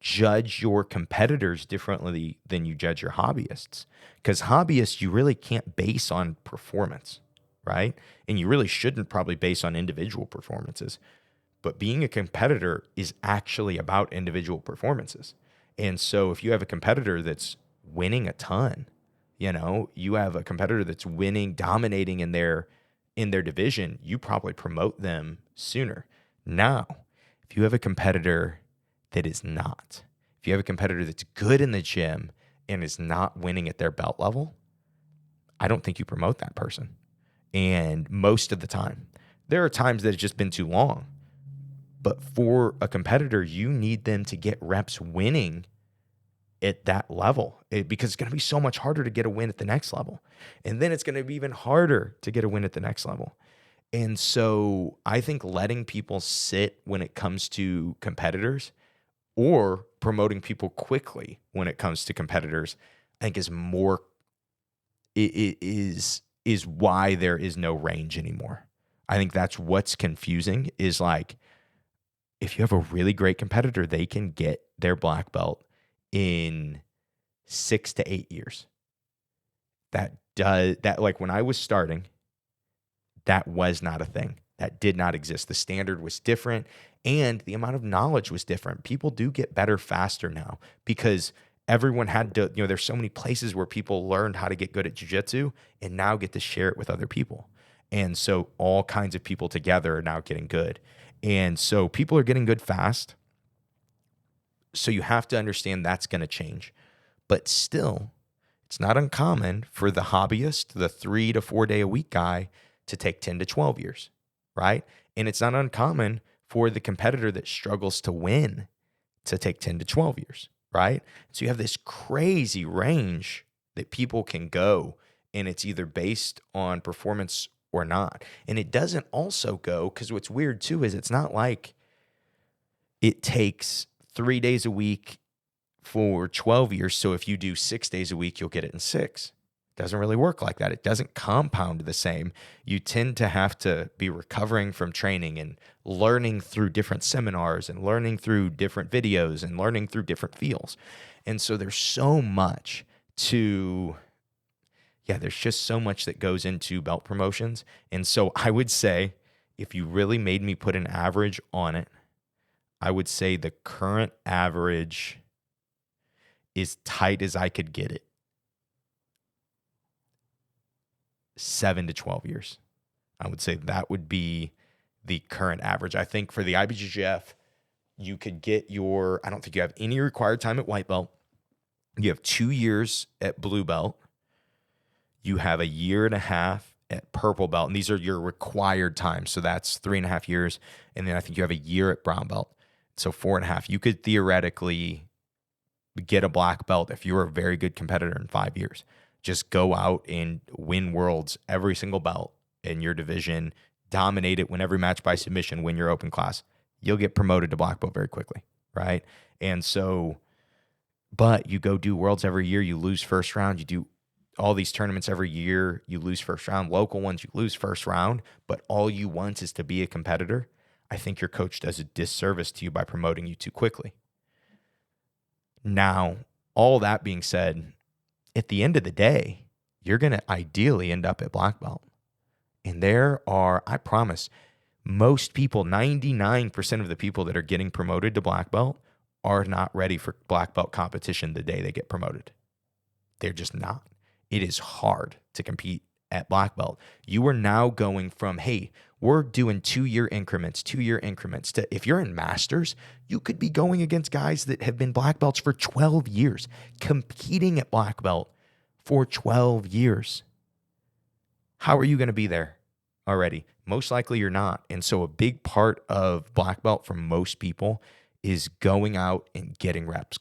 judge your competitors differently than you judge your hobbyists. Because hobbyists, you really can't base on performance, right? And you really shouldn't probably base on individual performances. But being a competitor is actually about individual performances. And so if you have a competitor that's winning a ton, you have a competitor that's winning, dominating in their division, you probably promote them sooner. Now, if you have a competitor that is not, if you have a competitor that's good in the gym and is not winning at their belt level, I don't think you promote that person. And most of the time, there are times that it's just been too long. But for a competitor, you need them to get reps winning at that level because it's going to be so much harder to get a win at the next level. And then it's going to be even harder to get a win at the next level. And so I think letting people sit when it comes to competitors or promoting people quickly when it comes to competitors, I think is more, is why there is no range anymore. I think that's what's confusing is like, if you have a really great competitor, they can get their black belt in 6 to 8 years. That like when I was starting, that was not a thing. That did not exist. The standard was different and the amount of knowledge was different. People do get better faster now because everyone had to, there's so many places where people learned how to get good at jiu-jitsu and now get to share it with other people. And so all kinds of people together are now getting good. And so people are getting good fast. So you have to understand that's going to change. But still, it's not uncommon for the hobbyist, the 3 to 4 day a week guy, to take 10 to 12 years, right? And it's not uncommon for the competitor that struggles to win to take 10 to 12 years, right? So you have this crazy range that people can go, and it's either based on performance or not. And it doesn't also go, because what's weird too is it's not like it takes 3 days a week for 12 years. So if you do 6 days a week, you'll get it in 6. It doesn't really work like that. It doesn't compound the same. You tend to have to be recovering from training and learning through different seminars and learning through different videos and learning through different feels. And so there's so much there's just so much that goes into belt promotions. And so I would say if you really made me put an average on it, I would say the current average is tight as I could get it. 7 to 12 years. I would say that would be the current average. I think for the IBJJF, you could get I don't think you have any required time at white belt. You have 2 years at blue belt. You have 1.5 years at purple belt. And these are your required times. So that's 3.5 years. And then I think you have 1 year at brown belt. So 4.5. You could theoretically get a black belt if you're a very good competitor in 5 years. Just go out and win worlds every single belt in your division, dominate it, win every match by submission, win your open class. You'll get promoted to black belt very quickly, right? And so, but you go do worlds every year, you lose first round, you do all these tournaments every year, you lose first round, local ones, you lose first round, but all you want is to be a competitor. I think your coach does a disservice to you by promoting you too quickly. Now, all that being said, at the end of the day, you're going to ideally end up at black belt. And there are, I promise, most people, 99% of the people that are getting promoted to black belt are not ready for black belt competition the day they get promoted. They're just not. It is hard to compete at black belt. You are now going from, hey, we're doing 2 year increments, to if you're in masters, you could be going against guys that have been black belts for 12 years, competing at black belt for 12 years. How are you going to be there already? Most likely you're not. And so a big part of black belt for most people is going out and getting reps,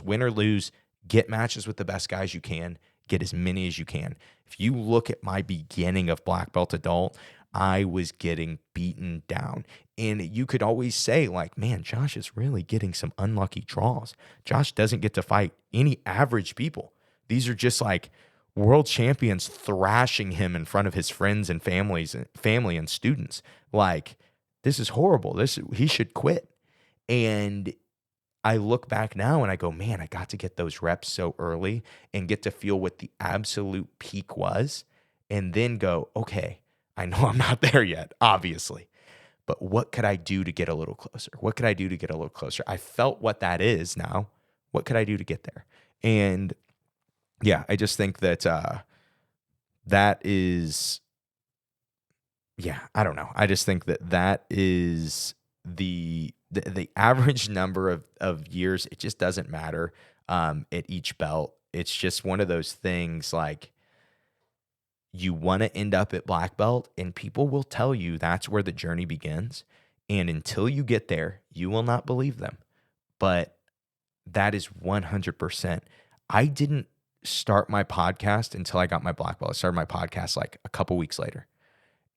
win or lose, get matches with the best guys you can, get as many as you can. If you look at my beginning of black belt adult, I was getting beaten down. And you could always say like, man, Josh is really getting some unlucky draws. Josh doesn't get to fight any average people. These are just like world champions thrashing him in front of his friends and family and students. Like, this is horrible. He should quit. And I look back now and I go, man, I got to get those reps so early and get to feel what the absolute peak was, and then go, okay, I know I'm not there yet, obviously, but what could I do to get a little closer? What could I do to get a little closer? I felt what that is now. What could I do to get there? And yeah, I just think that that is, yeah, I don't know. I just think that that is the average number of years. It just doesn't matter at each belt. It's just one of those things, like, you want to end up at black belt, and people will tell you that's where the journey begins. And until you get there, you will not believe them. But that is 100%. I didn't start my podcast until I got my black belt. I started my podcast like a couple weeks later.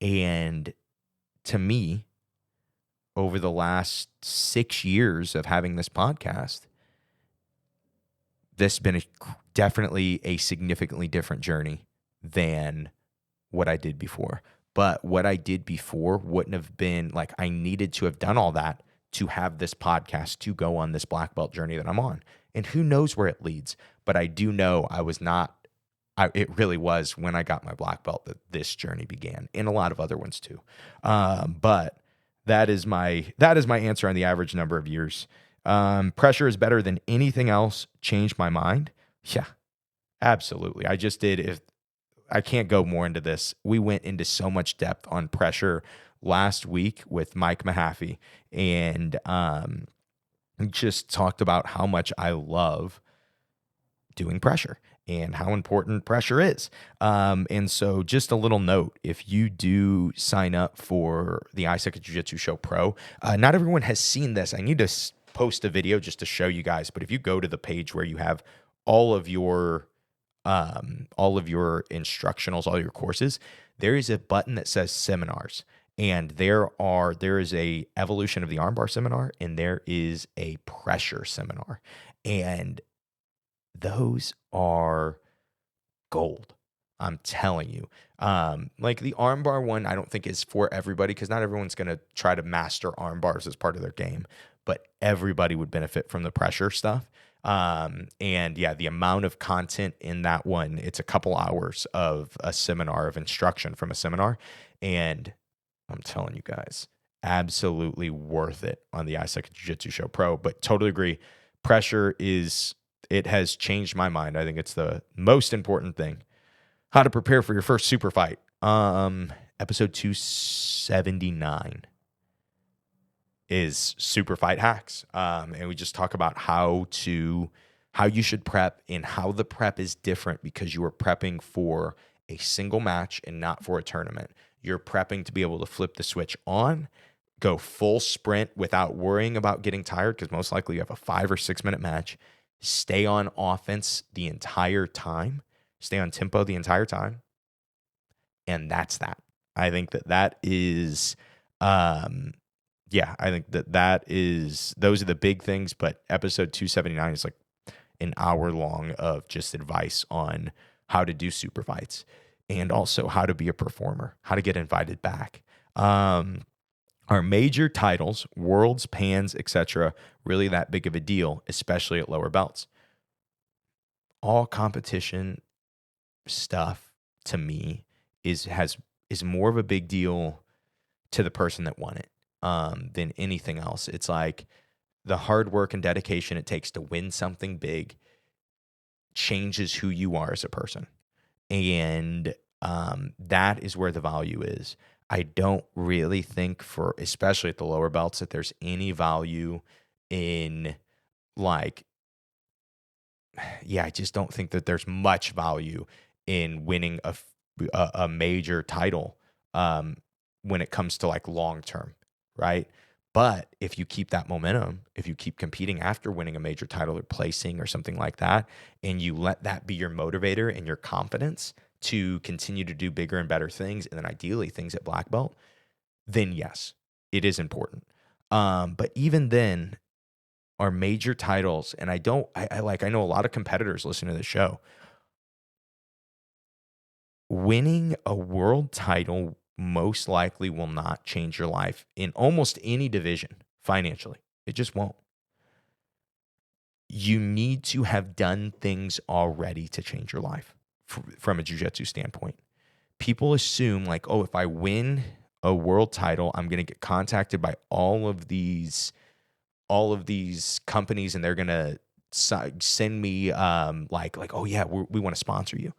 And to me, over the last 6 years of having this podcast, this has been definitely a significantly different journey than what I did before. But what I did before wouldn't have been, like, I needed to have done all that to have this podcast, to go on this black belt journey that I'm on. And who knows where it leads. But I do know it really was when I got my black belt that this journey began, and a lot of other ones too. But that is my answer on the average number of years. Pressure is better than anything else. Changed my mind. Yeah, absolutely. I just did. If I can't go more into this, we went into so much depth on pressure last week with Mike Mahaffey, and just talked about how much I love doing pressure and how important pressure is. And so just a little note, if you do sign up for the I Suck at Jiu-Jitsu Show Pro, not everyone has seen this. I need to post a video just to show you guys, but if you go to the page where you have all of your instructionals, all your courses, there is a button that says seminars. And there is a evolution of the armbar seminar, and there is a pressure seminar. And those are gold. I'm telling you. Like the armbar one, I don't think is for everybody, because not everyone's going to try to master armbars as part of their game, but everybody would benefit from the pressure stuff. And yeah, the amount of content in that one, it's a couple hours of a seminar, of instruction from a seminar. And I'm telling you guys, absolutely worth it on the I Suck at Jiu-Jitsu Show Pro. But totally agree. Pressure it has changed my mind. I think it's the most important thing. How to prepare for your first super fight. Episode 279 is super fight hacks. And we just talk about how you should prep, and how the prep is different because you are prepping for a single match and not for a tournament. You're prepping to be able to flip the switch on, go full sprint without worrying about getting tired, because most likely you have a 5 or 6 minute match. Stay on offense the entire time. Stay on tempo the entire time. And that's that. I think that is, I think that is, those are the big things. But episode 279 is like an hour long of just advice on how to do super fights, and also how to be a performer, how to get invited back. Are major titles, worlds, pans, etc., really that big of a deal, especially at lower belts? All competition stuff, to me, is more of a big deal to the person that won it than anything else. It's like the hard work and dedication it takes to win something big changes who you are as a person. And that is where the value is. I don't really think, for especially at the lower belts, that there's any value in, like, I just don't think that there's much value in winning a major title when it comes to like long term, right? But if you keep that momentum, if you keep competing after winning a major title or placing or something like that, and you let that be your motivator and your confidence to continue to do bigger and better things, and then ideally things at black belt, then yes, it is important. But even then, our major titles, and I know a lot of competitors listen to the show. Winning a world title most likely will not change your life in almost any division financially. It just won't. you need to have done things already to change your life from a jiu-jitsu standpoint. People assume like, oh, if I win a world title, I'm going to get contacted by all of these companies, and they're going to send me like, oh yeah, we want to sponsor you.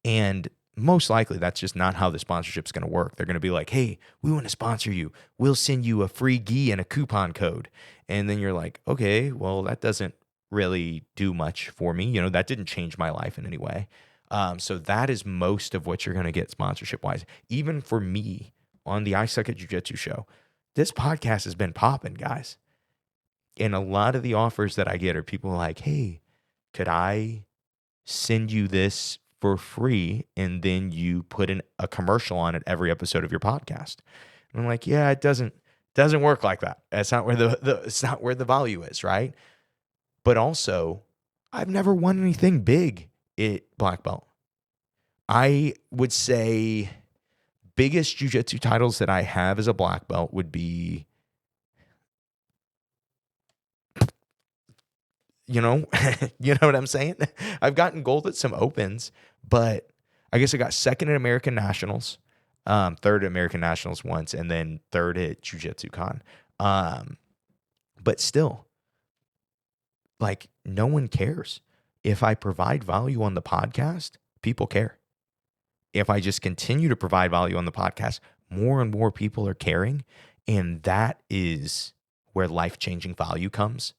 And most likely that's just not how the sponsorship's going to work. They're going to be like, hey, we want to sponsor you. We'll send you a free gi and a coupon code. And then you're like, okay, well, that doesn't really do much for me. You know, that didn't change my life in any way. So that is most of what you're going to get sponsorship wise. Even for me on the I Suck at Jiu-Jitsu show, this podcast has been popping, guys. And a lot of the offers that I get are people like, hey, could I send you this for free, and then you put in a commercial on it every episode of your podcast? And I'm like, yeah, it doesn't work like that. That's not where it's not where the value is, right? But also, I've never won anything big at black belt. I would say biggest jiu-jitsu titles that I have as a black belt would be, you know what I'm saying? I've gotten gold at some opens, but I guess I got second at American Nationals, third at American Nationals once, and then third at Jiu-Jitsu Con. But still, like, no one cares. If I provide value on the podcast, people care. If I just continue to provide value on the podcast, more and more people are caring, and that is where life-changing value comes.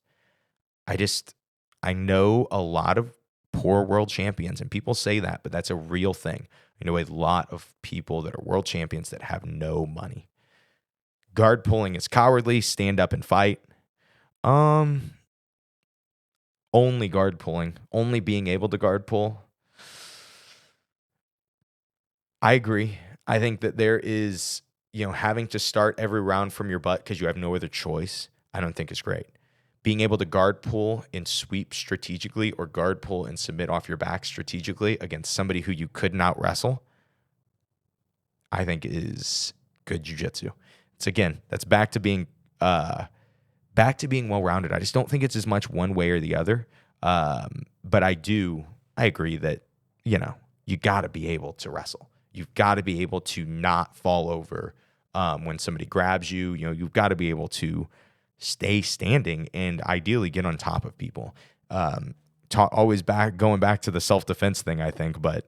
I know a lot of poor world champions, and people say that, but that's a real thing. I know a lot of people that are world champions that have no money. Guard pulling is cowardly. Stand up and fight. Only guard pulling. Only being able to guard pull. I agree. I think that there is, having to start every round from your butt because you have no other choice, I don't think is great. Being able to guard pull and sweep strategically, or guard pull and submit off your back strategically against somebody who you could not wrestle, I think is good jiu-jitsu. That's back to being well-rounded. I just don't think it's as much one way or the other. But I agree that, you got to be able to wrestle. You've got to be able to not fall over when somebody grabs you. You've got to be able to stay standing and ideally get on top of people. Going back to the self-defense thing, I think. But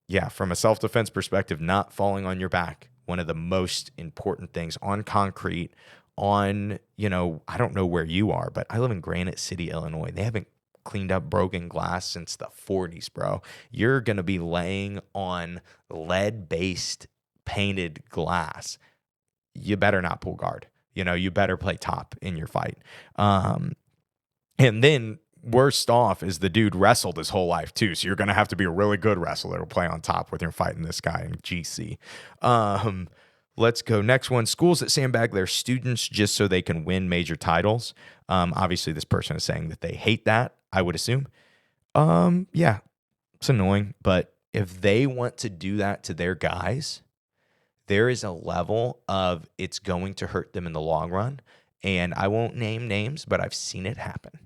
yeah, from a self-defense perspective, not falling on your back, one of the most important things on concrete, I don't know where you are, but I live in Granite City, Illinois. They haven't cleaned up broken glass since the 40s, bro. You're going to be laying on lead-based painted glass. You better not pull guard. You better play top in your fight. And then worst off is the dude wrestled his whole life too. So you're going to have to be a really good wrestler to play on top when you're fighting this guy in GC. Let's go. Next one. Schools that sandbag their students just so they can win major titles. Obviously, this person is saying that they hate that, I would assume. Yeah, it's annoying. But if they want to do that to their guys, there is a level of it's going to hurt them in the long run. And I won't name names, but I've seen it happen.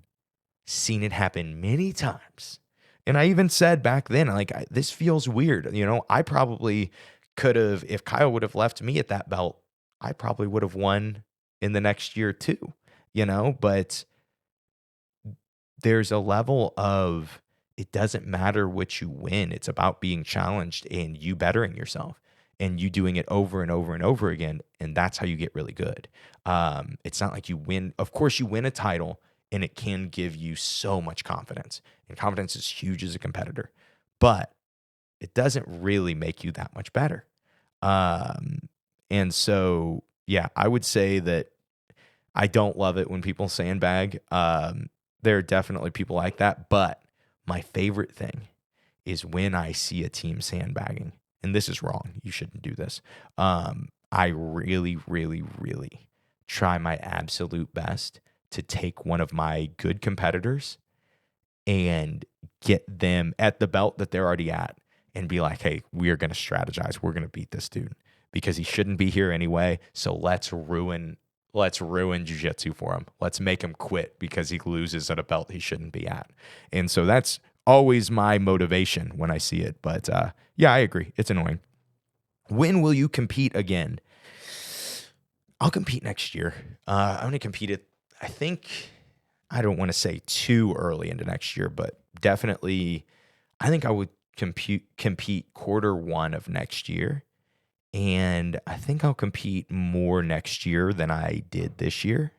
Seen it happen many times. And I even said back then, like, this feels weird. I probably could have, if Kyle would have left me at that belt, I probably would have won in the next year too, but there's a level of, it doesn't matter what you win. It's about being challenged and you bettering yourself and you doing it over and over and over again. And that's how you get really good. It's not like you win. Of course you win a title and it can give you so much confidence, and confidence is huge as a competitor, but it doesn't really make you that much better. And so, yeah, I would say that I don't love it when people sandbag. There are definitely people like that, but my favorite thing is when I see a team sandbagging, and this is wrong. You shouldn't do this. I really, really, really try my absolute best to take one of my good competitors and get them at the belt that they're already at and be like, hey, we are going to strategize. We're going to beat this dude because he shouldn't be here anyway. So let's ruin let's ruin jiu-jitsu for him. Let's make him quit because he loses at a belt he shouldn't be at. And so that's always my motivation when I see it. But yeah, I agree. It's annoying. When will you compete again? I'll compete next year. I'm going to compete at, I don't want to say too early into next year, but definitely, I think I would compete Q1 of next year. And I think I'll compete more next year than I did this year.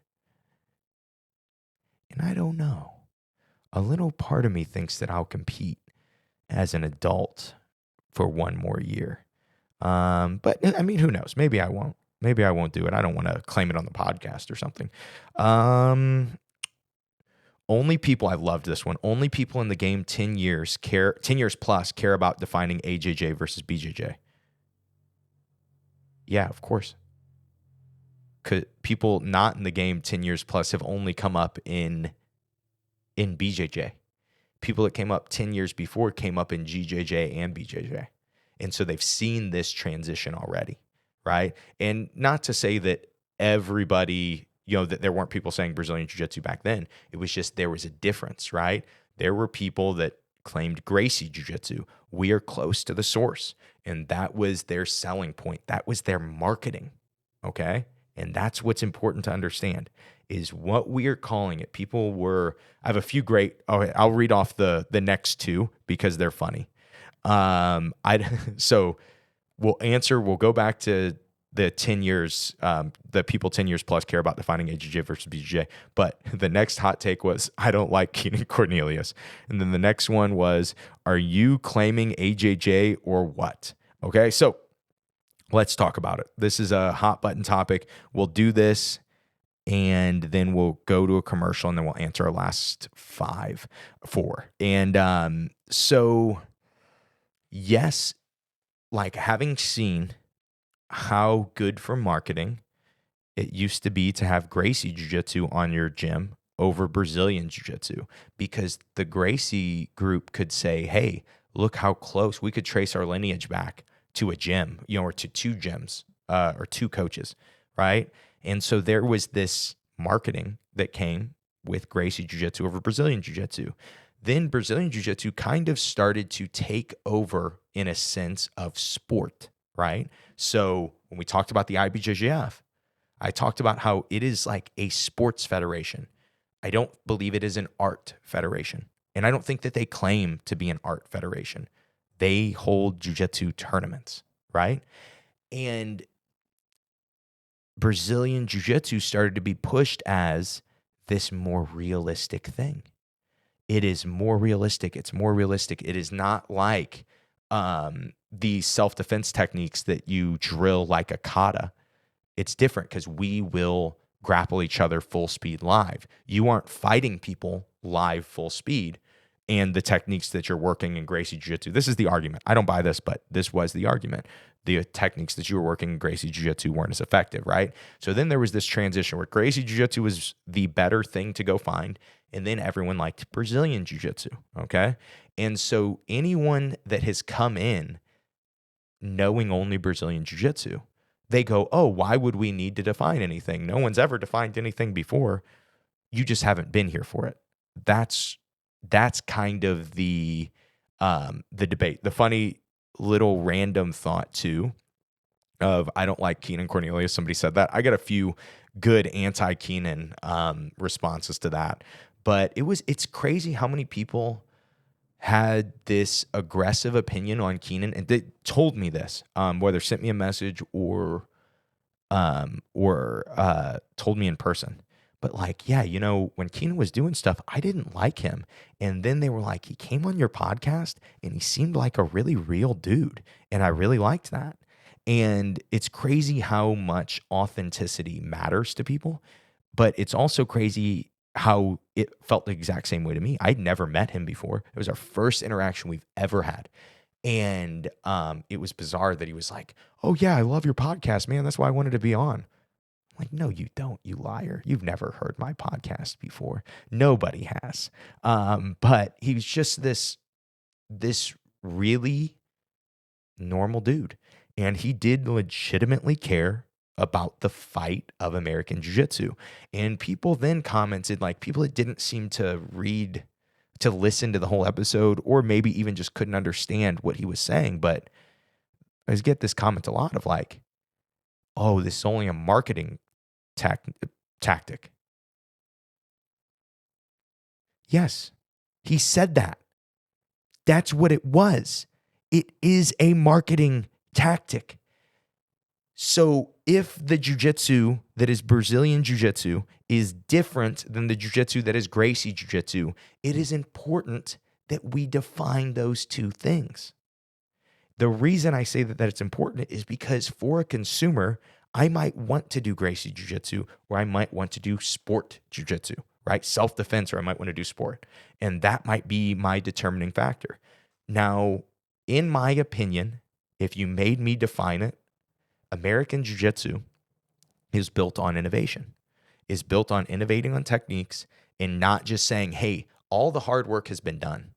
And I don't know. A little part of me thinks that I'll compete as an adult for one more year. But I mean, who knows? Maybe I won't. Maybe I won't do it. I don't want to claim it on the podcast or something. Only people, I loved this one. Only people in the game 10 years plus care about defining AJJ versus BJJ. Yeah, of course. People not in the game 10 years plus have only come up in BJJ. People that came up 10 years before came up in GJJ and BJJ. And so they've seen this transition already, right? And not to say that everybody, that there weren't people saying Brazilian Jiu-Jitsu back then. It was just there was a difference, right? There were people that claimed Gracie Jiu-Jitsu. We are close to the source. And that was their selling point. That was their marketing, okay? And that's what's important to understand is what we are calling it. I have a few I'll read off the next two because they're funny. So we'll go back to the 10 years, the people 10 years plus care about defining AJJ versus BJJ. But the next hot take was, I don't like Keenan Cornelius. And then the next one was, are you claiming AJJ or what? Okay, so let's talk about it. This is a hot button topic. We'll do this and then we'll go to a commercial and then we'll answer our last four. And so yes, like having seen how good for marketing it used to be to have Gracie Jiu-Jitsu on your gym over Brazilian Jiu-Jitsu, because the Gracie group could say, hey, look how close we could trace our lineage back to a gym, or to two gyms or two coaches, right? And so there was this marketing that came with Gracie Jiu-Jitsu over Brazilian Jiu-Jitsu. Then Brazilian Jiu-Jitsu kind of started to take over in a sense of sport, right? So when we talked about the IBJJF, I talked about how it is like a sports federation. I don't believe it is an art federation. And I don't think that they claim to be an art federation. They hold jiu-jitsu tournaments, right? And Brazilian jiu-jitsu started to be pushed as this more realistic thing. It is more realistic. It's more realistic. It is not like the self-defense techniques that you drill like a kata. It's different because we will grapple each other full speed live. You aren't fighting people live full speed. And the techniques that you're working in Gracie Jiu-Jitsu, this is the argument. I don't buy this, but this was the argument. The techniques that you were working in Gracie Jiu-Jitsu weren't as effective, right? So then there was this transition where Gracie Jiu-Jitsu was the better thing to go find. And then everyone liked Brazilian Jiu-Jitsu, okay? And so anyone that has come in knowing only Brazilian Jiu-Jitsu, they go, oh, why would we need to define anything? No one's ever defined anything before. You just haven't been here for it. That's kind of the debate. The funny little random thought too of I don't like Keenan Cornelius. Somebody said that. I got a few good anti-Keenan responses to that. But it's crazy how many people had this aggressive opinion on Keenan, and they told me this, whether sent me a message or told me in person. But like, yeah, when Keenan was doing stuff, I didn't like him. And then they were like, he came on your podcast and he seemed like a really real dude. And I really liked that. And it's crazy how much authenticity matters to people. But it's also crazy how it felt the exact same way to me. I'd never met him before. It was our first interaction we've ever had. And it was bizarre that he was like, oh yeah, I love your podcast, man. That's why I wanted to be on. Like, no, you don't, you liar. You've never heard my podcast before. Nobody has. But he was just this really normal dude. And he did legitimately care about the fight of American Jiu-Jitsu. And people then commented, like people that didn't seem to listen to the whole episode, or maybe even just couldn't understand what he was saying. But I just get this comment a lot of like, oh, this is only a marketing tactic. Yes, he said that. That's what it was. It is a marketing tactic. So if the jiu-jitsu that is Brazilian jiu-jitsu is different than the jiu-jitsu that is Gracie jiu-jitsu, it is important that we define those two things. The reason I say that it's important is because for a consumer, I might want to do Gracie jiu-jitsu, or I might want to do sport jiu-jitsu, right? Self-defense, or I might want to do sport. And that might be my determining factor. Now, in my opinion, if you made me define it, American Jiu-Jitsu is built on innovation, is built on innovating on techniques and not just saying, hey, all the hard work has been done.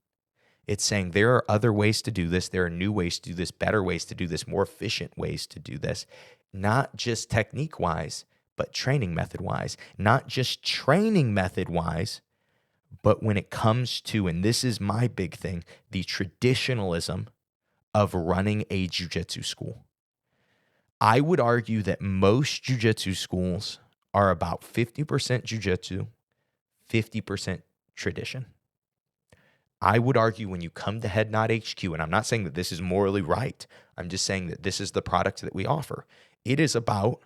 It's saying there are other ways to do this. There are new ways to do this, better ways to do this, more efficient ways to do this, not just technique-wise, but training method-wise, not just training method-wise, but when it comes to, and this is my big thing, the traditionalism of running a jiu-jitsu school. I would argue that most jiu-jitsu schools are about 50% jiu-jitsu, 50% tradition. I would argue when you come to Head Nod HQ, and I'm not saying that this is morally right, I'm just saying that this is the product that we offer. It is about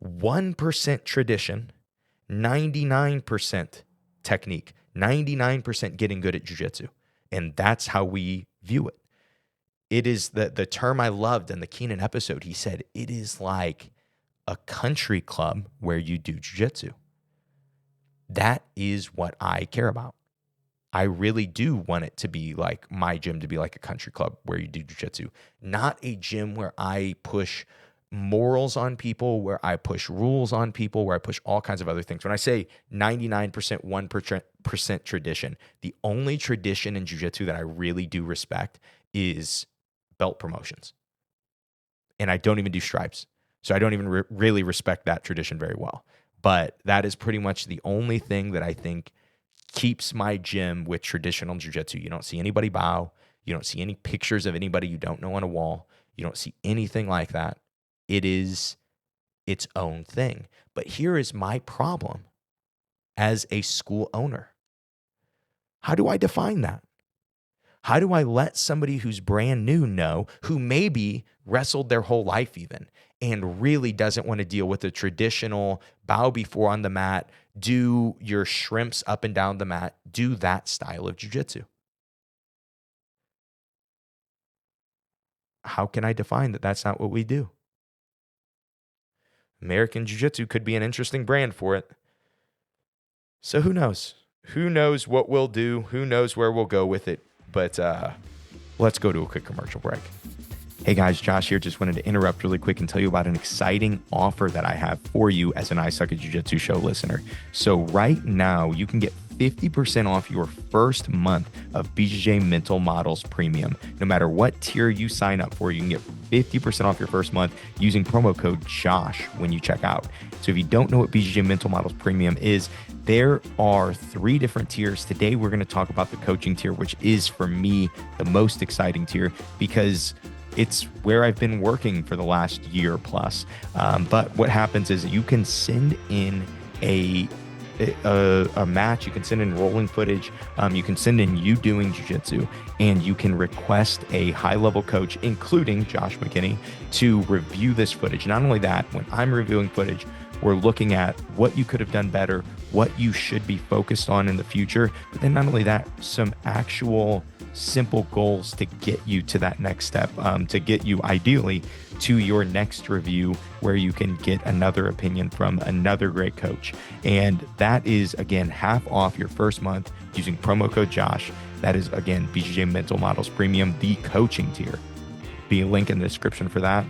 1% tradition, 99% technique, 99% getting good at jiu-jitsu. And that's how we view it. It is the term I loved in the Keenan episode. He said, it is like a country club where you do jiu-jitsu. That is what I care about. I really do want it to be like my gym to be like a country club where you do jiu-jitsu, not a gym where I push morals on people, where I push rules on people, where I push all kinds of other things. When I say 99%, 1% tradition, the only tradition in jiu-jitsu that I really do respect is belt promotions. And I don't even do stripes. So I don't even really respect that tradition very well. But that is pretty much the only thing that I think keeps my gym with traditional jiu-jitsu. You don't see anybody bow. You don't see any pictures of anybody you don't know on a wall. You don't see anything like that. It is its own thing. But here is my problem as a school owner. How do I define that? How do I let somebody who's brand new know, who maybe wrestled their whole life even, and really doesn't want to deal with the traditional bow before on the mat, do your shrimps up and down the mat, do that style of jiu-jitsu? How can I define that that's not what we do? American Jiu-Jitsu could be an interesting brand for it. So who knows? Who knows what we'll do? Who knows where we'll go with it? But let's go to a quick commercial break. Hey guys, Josh here. Just wanted to interrupt really quick and tell you about an exciting offer that I have for you as an I Suck at Jiu-Jitsu show listener. So right now, you can get 50% off your first month of BJJ Mental Models Premium. No matter what tier you sign up for, you can get 50% off your first month using promo code JOSH when you check out. So if you don't know what BJJ Mental Models Premium is, there are 3 different tiers. Today, we're going to talk about the coaching tier, which is for me the most exciting tier because it's where I've been working for the last year plus. But what happens is you can send in a match, you can send in rolling footage, you can send in you doing jiu-jitsu, and you can request a high-level coach, including Josh McKinney, to review this footage. Not only that, when I'm reviewing footage, we're looking at what you could have done better, what you should be focused on in the future, but then not only that, some actual simple goals to get you to that next step, to get you ideally to your next review where you can get another opinion from another great coach. And that is, again, half off your first month using promo code JOSH. That is, again, BJJ Mental Models Premium, the coaching tier. Be a link in the description for that.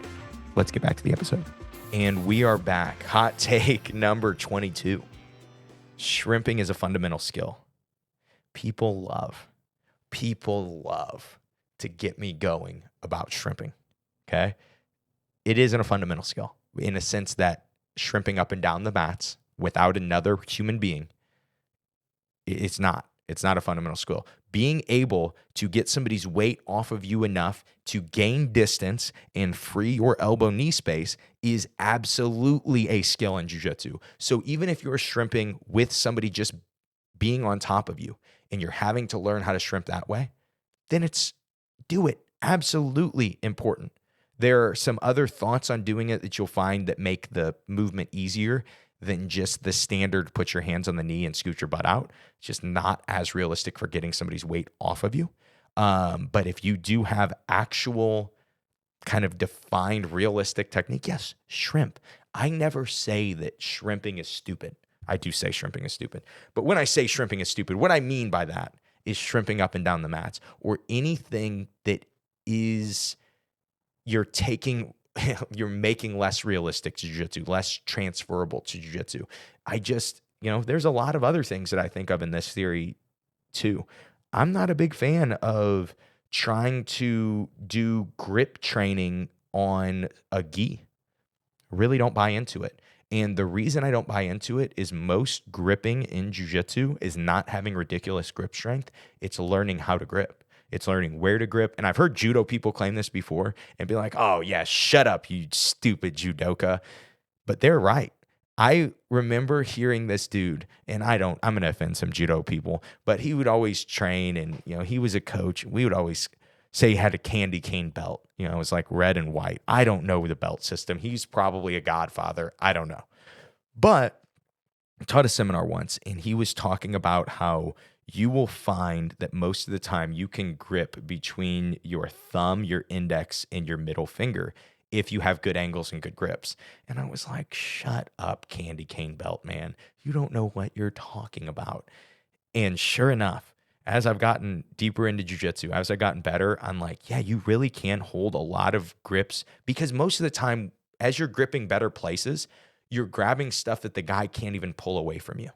Let's get back to the episode. And we are back. Hot take number 22. Shrimping is a fundamental skill. People love to get me going about shrimping, okay? It isn't a fundamental skill. in a sense that shrimping up and down the mats without another human being, it's not a fundamental skill. Being able to get somebody's weight off of you enough to gain distance and free your elbow knee space is absolutely a skill in jiu-jitsu. So even if you're shrimping with somebody just being on top of you and you're having to learn how to shrimp that way, then do it. Absolutely important. There are some other thoughts on doing it that you'll find that make the movement easier than just the standard put your hands on the knee and scoot your butt out. It's just not as realistic for getting somebody's weight off of you. But if you do have actual kind of defined realistic technique, yes, shrimp. I never say that shrimping is stupid. I do say shrimping is stupid. But when I say shrimping is stupid, what I mean by that is shrimping up and down the mats or anything that is you're making less realistic to jiu-jitsu, less transferable to jiu-jitsu. There's a lot of other things that I think of in this theory too. I'm not a big fan of trying to do grip training on a gi. Really don't buy into it. And the reason I don't buy into it is most gripping in jiu-jitsu is not having ridiculous grip strength. It's learning how to grip. It's learning where to grip. And I've heard judo people claim this before and be like, oh, yeah, shut up, you stupid judoka. But they're right. I remember hearing this dude, and I'm going to offend some judo people, but he would always train and, he was a coach. We would always say he had a candy cane belt. It was like red and white. I don't know the belt system. He's probably a godfather. I don't know. But I taught a seminar once, and he was talking about how you will find that most of the time you can grip between your thumb, your index, and your middle finger if you have good angles and good grips. And I was like, shut up, candy cane belt, man. You don't know what you're talking about. And sure enough, as I've gotten deeper into jiu-jitsu, as I've gotten better, I'm like, yeah, you really can hold a lot of grips because most of the time, as you're gripping better places, you're grabbing stuff that the guy can't even pull away from you.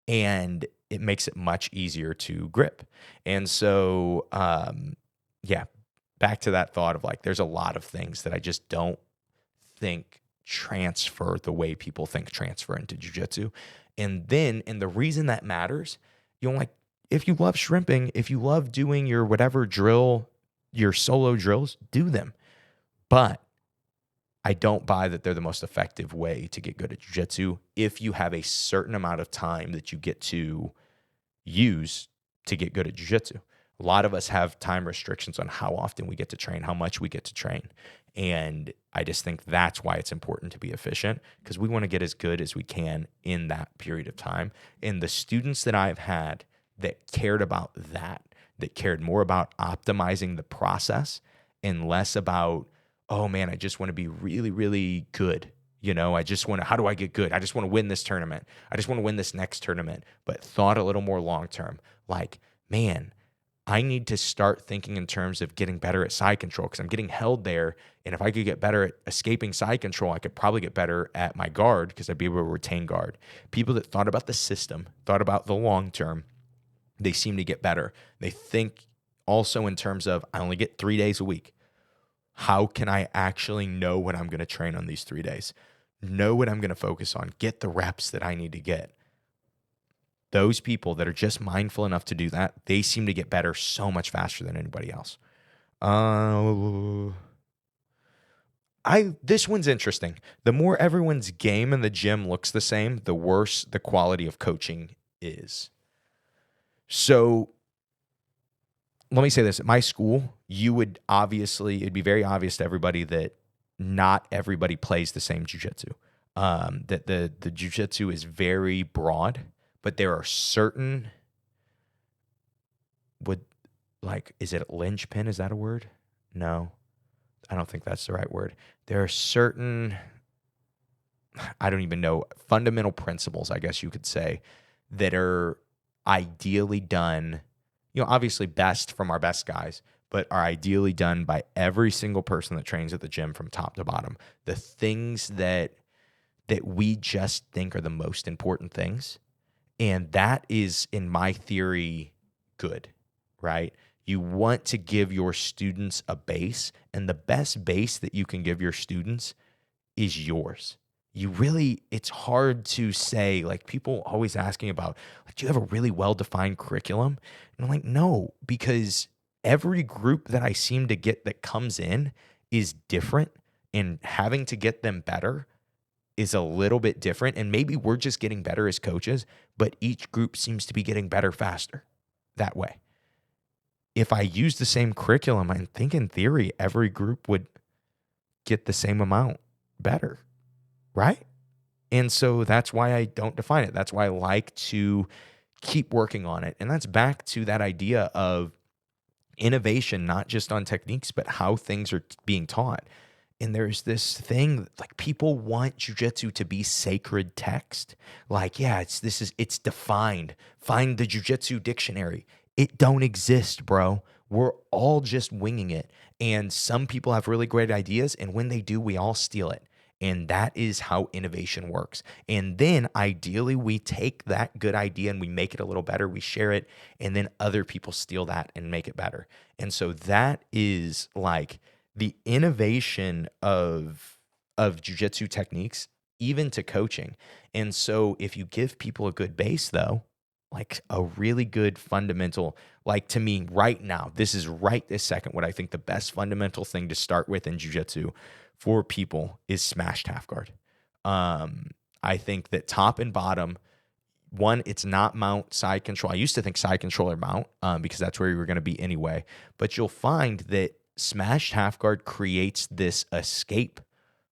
And it makes it much easier to grip. And so, back to that thought of like, there's a lot of things that I just don't think transfer the way people think transfer into jiu-jitsu. And the reason that matters, if you love shrimping, if you love doing your whatever drill, your solo drills, do them. But I don't buy that they're the most effective way to get good at jiu-jitsu if you have a certain amount of time that you get to use to get good at jiu-jitsu. A lot of us have time restrictions on how often we get to train, how much we get to train. And I just think that's why it's important to be efficient because we want to get as good as we can in that period of time. And the students that I've had that cared about that cared more about optimizing the process and less about, oh man, I just want to be really, really good. How do I get good? I just want to win this tournament. I just want to win this next tournament, but thought a little more long-term. Like, man, I need to start thinking in terms of getting better at side control because I'm getting held there. And if I could get better at escaping side control, I could probably get better at my guard because I'd be able to retain guard. People that thought about the system, thought about the long-term, they seem to get better. They think also in terms of, I only get 3 days a week. How can I actually know what I'm going to train on these 3 days? Know what I'm going to focus on, get the reps that I need to get. Those people that are just mindful enough to do that, they seem to get better so much faster than anybody else. This one's interesting. The more everyone's game in the gym looks the same, the worse the quality of coaching is. So let me say this. At my school, it'd be very obvious to everybody that not everybody plays the same jiu-jitsu. That the jiu-jitsu is very broad, but there are certain, is it linchpin? Is that a word? No, I don't think that's the right word. There are certain, I don't even know, fundamental principles, I guess you could say, that are ideally done, obviously best from our best guys, but are ideally done by every single person that trains at the gym from top to bottom. The things that we just think are the most important things. And that is, in my theory, good, right? You want to give your students a base, and the best base that you can give your students is yours. It's hard to say, like, people always asking about, like, do you have a really well-defined curriculum? And I'm like, no, because every group that I seem to get that comes in is different, and having to get them better is a little bit different. And maybe we're just getting better as coaches, but each group seems to be getting better faster that way. If I use the same curriculum, I think in theory, every group would get the same amount better, right? And so that's why I don't define it. That's why I like to keep working on it. And that's back to that idea of innovation, not just on techniques, but how things are being taught. And there's this thing, like, people want jiu-jitsu to be sacred text. Like, yeah, it's defined. Find the jiu-jitsu dictionary. It don't exist, bro. We're all just winging it. And some people have really great ideas, and when they do, we all steal it. And that is how innovation works. And then ideally, we take that good idea and we make it a little better. We share it, and then other people steal that and make it better. And so that is like the innovation of jiu-jitsu techniques, even to coaching. And so if you give people a good base, though, like a really good fundamental, like, to me right now, this is right this second, what I think the best fundamental thing to start with in jiu-jitsu for people is smashed half guard. I think that top and bottom, one, it's not mount, side control. I used to think side control or mount because that's where you were going to be anyway. But you'll find that smashed half guard creates this escape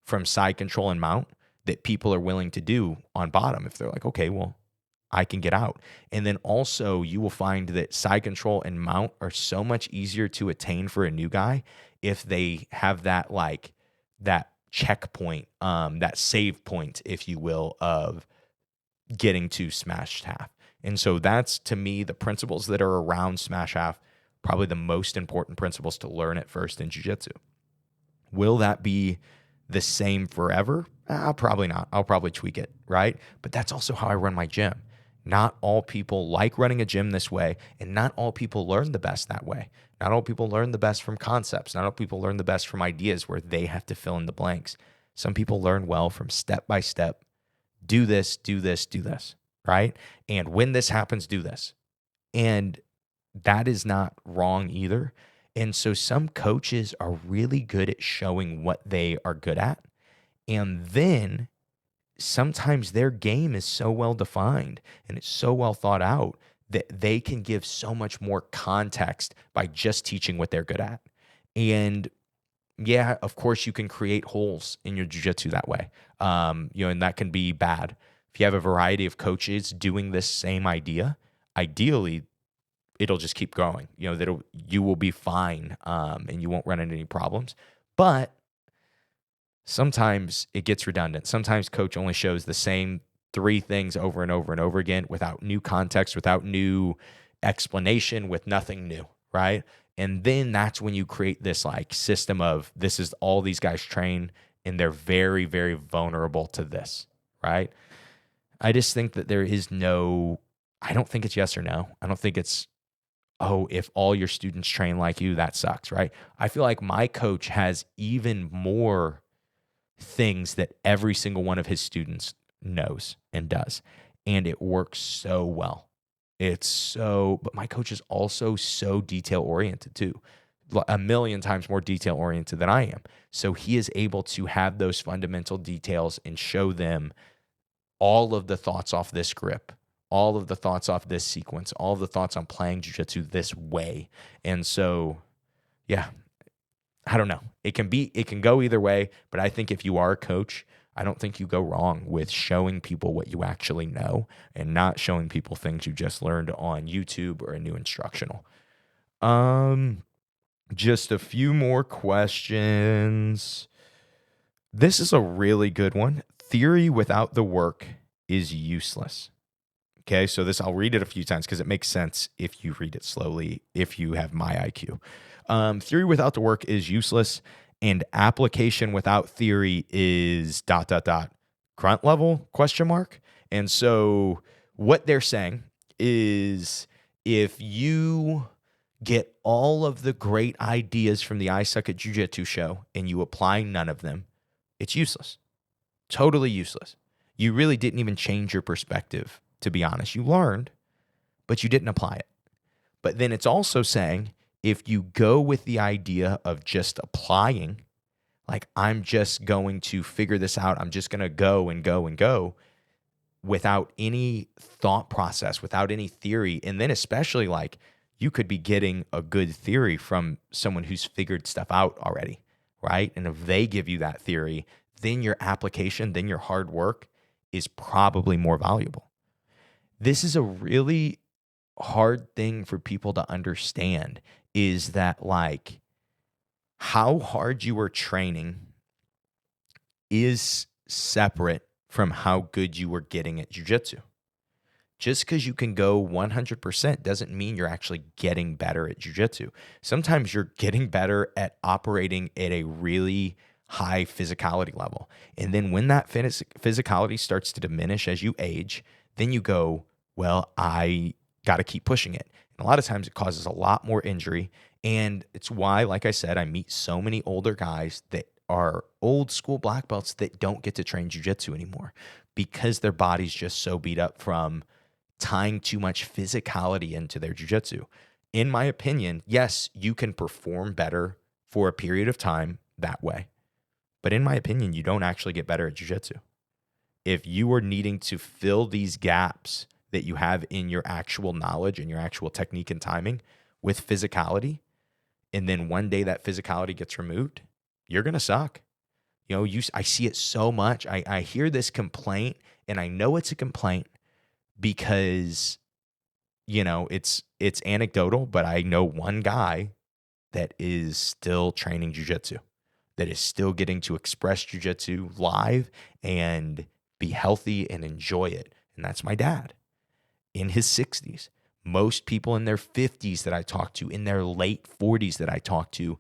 from side control and mount that people are willing to do on bottom if they're like, okay, well, I can get out. And then also you will find that side control and mount are so much easier to attain for a new guy if they have that, like, that checkpoint, that save point, if you will, of getting to smashed half. And so that's, to me, the principles that are around smash half, probably the most important principles to learn at first in jiu-jitsu. Will that be the same forever? Probably not. I'll probably tweak it, right? But that's also how I run my gym. Not all people like running a gym this way, and not all people learn the best that way. Not all people learn the best from concepts. Not all people learn the best from ideas where they have to fill in the blanks. Some people learn well from step by step. Do this, do this, do this, right? And when this happens, do this. And that is not wrong either. And so some coaches are really good at showing what they are good at. And then sometimes their game is so well defined and it's so well thought out that they can give so much more context by just teaching what they're good at. And yeah, of course, you can create holes in your jiu-jitsu that way. And that can be bad. If you have a variety of coaches doing this same idea, ideally, it'll just keep growing. You will be fine, and you won't run into any problems. But sometimes it gets redundant. Sometimes coach only shows the same 3 things over and over and over again without new context, without new explanation, with nothing new, right? And then that's when you create this, like, system of, this is all these guys train, and they're very, very vulnerable to this, right? I just think that I don't think it's yes or no. I don't think it's, oh, if all your students train like you, that sucks, right? I feel like my coach has even more things that every single one of his students knows and does. And it works so well. But my coach is also so detail oriented too, 1,000,000 times more detail oriented than I am. So he is able to have those fundamental details and show them all of the thoughts off this grip, all of the thoughts off this sequence, all of the thoughts on playing jiu-jitsu this way. And so, yeah, I don't know. It can go either way, but I think if you are a coach, I don't think you go wrong with showing people what you actually know and not showing people things you just learned on YouTube or a new instructional. Just a few more questions. This is a really good one. Theory without the work is useless. Okay, so I'll read it a few times because it makes sense if you read it slowly, if you have my IQ. Theory without the work is useless, and application without theory is ... grunt level ? And so what they're saying is, if you get all of the great ideas from the I Suck at Jiu-Jitsu show and you apply none of them, it's useless. Totally useless. You really didn't even change your perspective, to be honest. You learned, but you didn't apply it. But then it's also saying if you go with the idea of just applying, like I'm just going to figure this out, I'm just going to go and go and go without any thought process, without any theory. And then especially like you could be getting a good theory from someone who's figured stuff out already, right? And if they give you that theory, then your application, then your hard work is probably more valuable. This is a really hard thing for people to understand, is that like how hard you are training is separate from how good you are getting at jiu-jitsu. Just because you can go 100% doesn't mean you're actually getting better at jiu-jitsu. Sometimes you're getting better at operating at a really high physicality level. And then when that physicality starts to diminish as you age, then you go, well, I got to keep pushing it. And a lot of times it causes a lot more injury. And it's why, like I said, I meet so many older guys that are old school black belts that don't get to train jiu-jitsu anymore because their body's just so beat up from tying too much physicality into their jiu-jitsu. In my opinion, yes, you can perform better for a period of time that way. But in my opinion, you don't actually get better at jiu-jitsu. If you are needing to fill these gaps that you have in your actual knowledge and your actual technique and timing with physicality, and then one day that physicality gets removed, you're going to suck. You know, I see it so much. I hear this complaint, and I know it's a complaint because, you know, it's anecdotal, but I know one guy that is still training jiu-jitsu, that is still getting to express jiu-jitsu live and be healthy and enjoy it. And that's my dad in his 60s. Most people in their 50s that I talk to, in their late 40s that I talk to,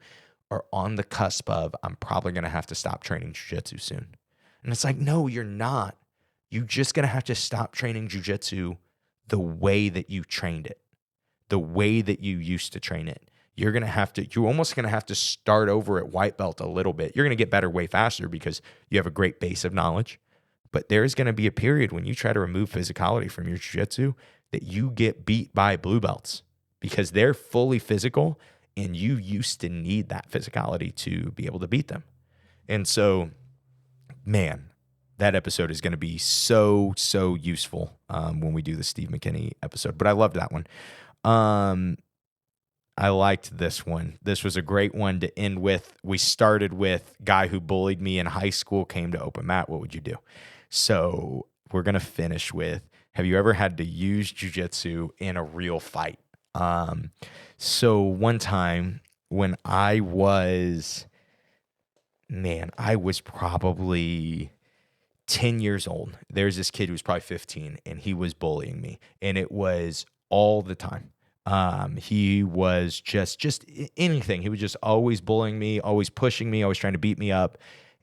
are on the cusp of, I'm probably going to have to stop training jiu-jitsu soon. And it's like, no, you're not. You're just going to have to stop training jiu-jitsu the way that you trained it, the way that you used to train it. You're almost going to have to start over at white belt a little bit. You're going to get better way faster because you have a great base of knowledge. But there's going to be a period when you try to remove physicality from your jiu-jitsu that you get beat by blue belts because they're fully physical and you used to need that physicality to be able to beat them. And so, man, that episode is going to be so, so useful when we do the Steve McKinney episode. But I loved that one. I liked this one. This was a great one to end with. We started with guy who bullied me in high school came to open mat. What would you do? So we're going to finish with, have you ever had to use jiu-jitsu in a real fight? So one time when I was probably 10 years old. There's this kid who was probably 15 and he was bullying me, and it was all the time. He was just anything. He was just always bullying me, always pushing me, always trying to beat me up.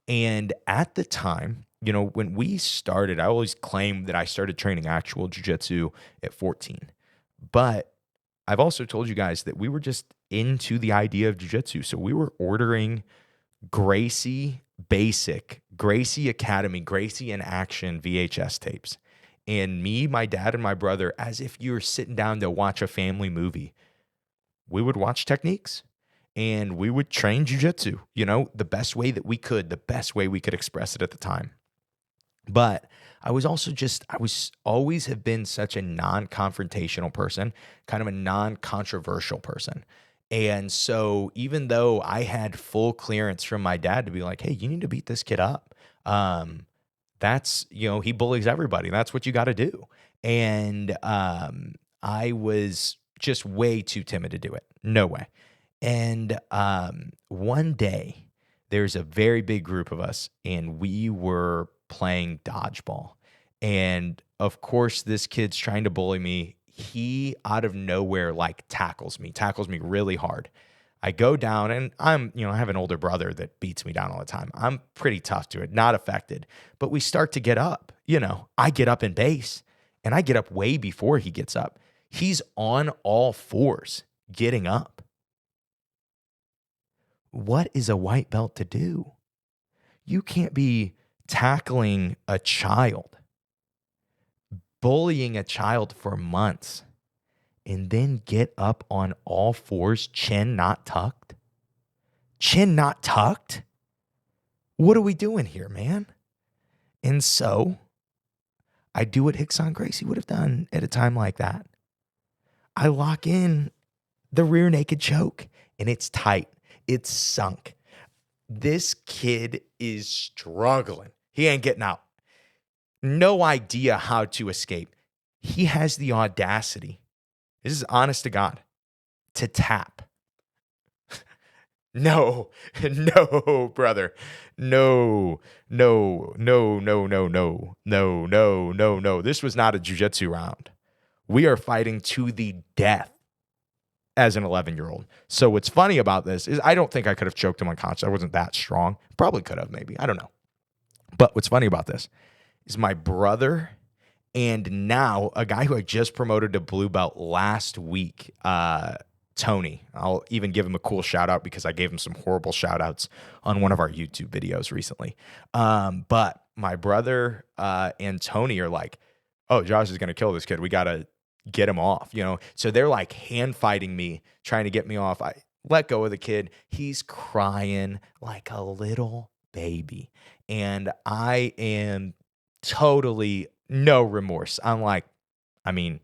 And at the time, you know, when we started, I always claimed that I started training actual jiu-jitsu at 14. But I've also told you guys that we were just into the idea of jiu-jitsu. So we were ordering Gracie Basic, Gracie Academy, Gracie in Action VHS tapes. And me, my dad, and my brother, as if you were sitting down to watch a family movie, we would watch techniques and we would train jiu-jitsu, you know, the best way that we could, the best way we could express it at the time. But I was always have been such a non-confrontational person, kind of a non-controversial person. And so even though I had full clearance from my dad to be like, hey, you need to beat this kid up. That's, you know, he bullies everybody. That's what you got to do. And I was just way too timid to do it. No way. And one day there's a very big group of us and we were playing dodgeball. And of course, this kid's trying to bully me. He out of nowhere like tackles me really hard. I go down and I have an older brother that beats me down all the time. I'm pretty tough to it, not affected. But we start to get up. You know, I get up in base and I get up way before he gets up. He's on all fours getting up. What is a white belt to do? You can't be tackling a child, bullying a child for months, and then get up on all fours, chin not tucked? Chin not tucked? What are we doing here, man? And so I do what Rickson Gracie would have done at a time like that. I lock in the rear naked choke, and it's tight. It's sunk. This kid is struggling. He ain't getting out. No idea how to escape. He has the audacity, this is honest to God, to tap. No, brother. No. This was not a jiu-jitsu round. We are fighting to the death as an 11-year-old. So what's funny about this is I don't think I could have choked him unconscious. I wasn't that strong. Probably could have, maybe. I don't know. But what's funny about this is my brother and now a guy who I just promoted to blue belt last week, Tony. I'll even give him a cool shout out because I gave him some horrible shout outs on one of our YouTube videos recently. But my brother and Tony are like, oh, Josh is going to kill this kid. We got to get him off, So they're like hand fighting me, trying to get me off. I let go of the kid. He's crying like a little baby. And I am totally no remorse. I'm like, I'm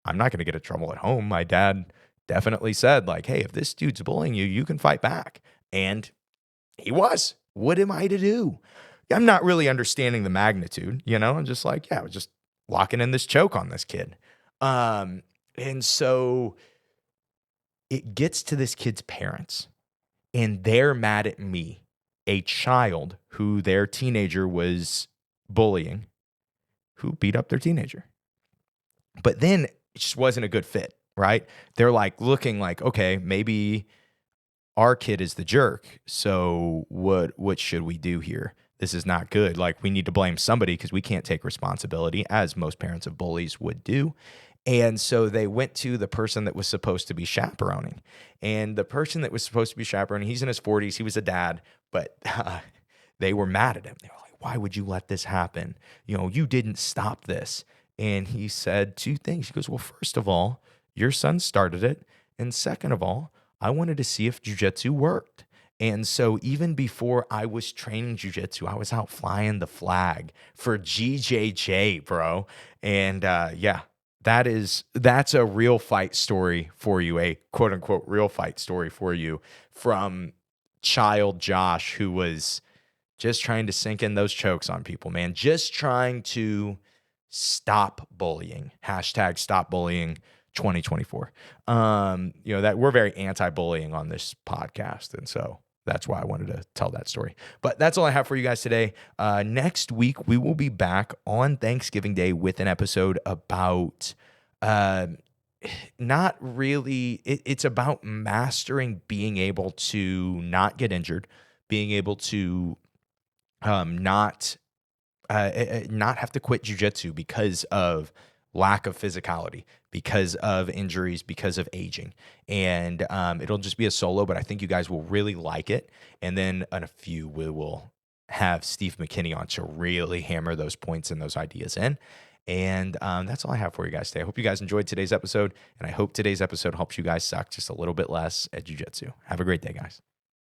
not going to get in trouble at home. My dad definitely said, like, hey, if this dude's bullying you, you can fight back. And he was. What am I to do? I'm not really understanding the magnitude, I'm just like, yeah, I was just locking in this choke on this kid. And so it gets to this kid's parents, and they're mad at me, a child who their teenager was bullying, who beat up their teenager. But then it just wasn't a good fit. Right? They're like looking like, okay, maybe our kid is the jerk. So what should we do here? This is not good. Like, we need to blame somebody because we can't take responsibility, as most parents of bullies would do. And so they went to the person that was supposed to be chaperoning. And the person that was supposed to be chaperoning, he's in his 40s. He was a dad, but they were mad at him. They were like, why would you let this happen? You didn't stop this. And he said two things. He goes, well, first of all, your son started it. And second of all, I wanted to see if jiu-jitsu worked. And so even before I was training jiu-jitsu, I was out flying the flag for GJJ, bro. And that's a real fight story for you, a quote unquote real fight story for you from child Josh, who was just trying to sink in those chokes on people, man. Just trying to stop bullying. Hashtag stop bullying 2024. That we're very anti-bullying on this podcast. And so that's why I wanted to tell that story. But that's all I have for you guys today. Next week, we will be back on Thanksgiving Day with an episode about, not really, it's about mastering being able to not get injured, being able to not have to quit jiu-jitsu because of lack of physicality, because of injuries, because of aging. And it'll just be a solo, but I think you guys will really like it. And then in a few, we will have Steve McKinney on to really hammer those points and those ideas in. And that's all I have for you guys today. I hope you guys enjoyed today's episode, and I hope today's episode helps you guys suck just a little bit less at jiu-jitsu. Have a great day, guys.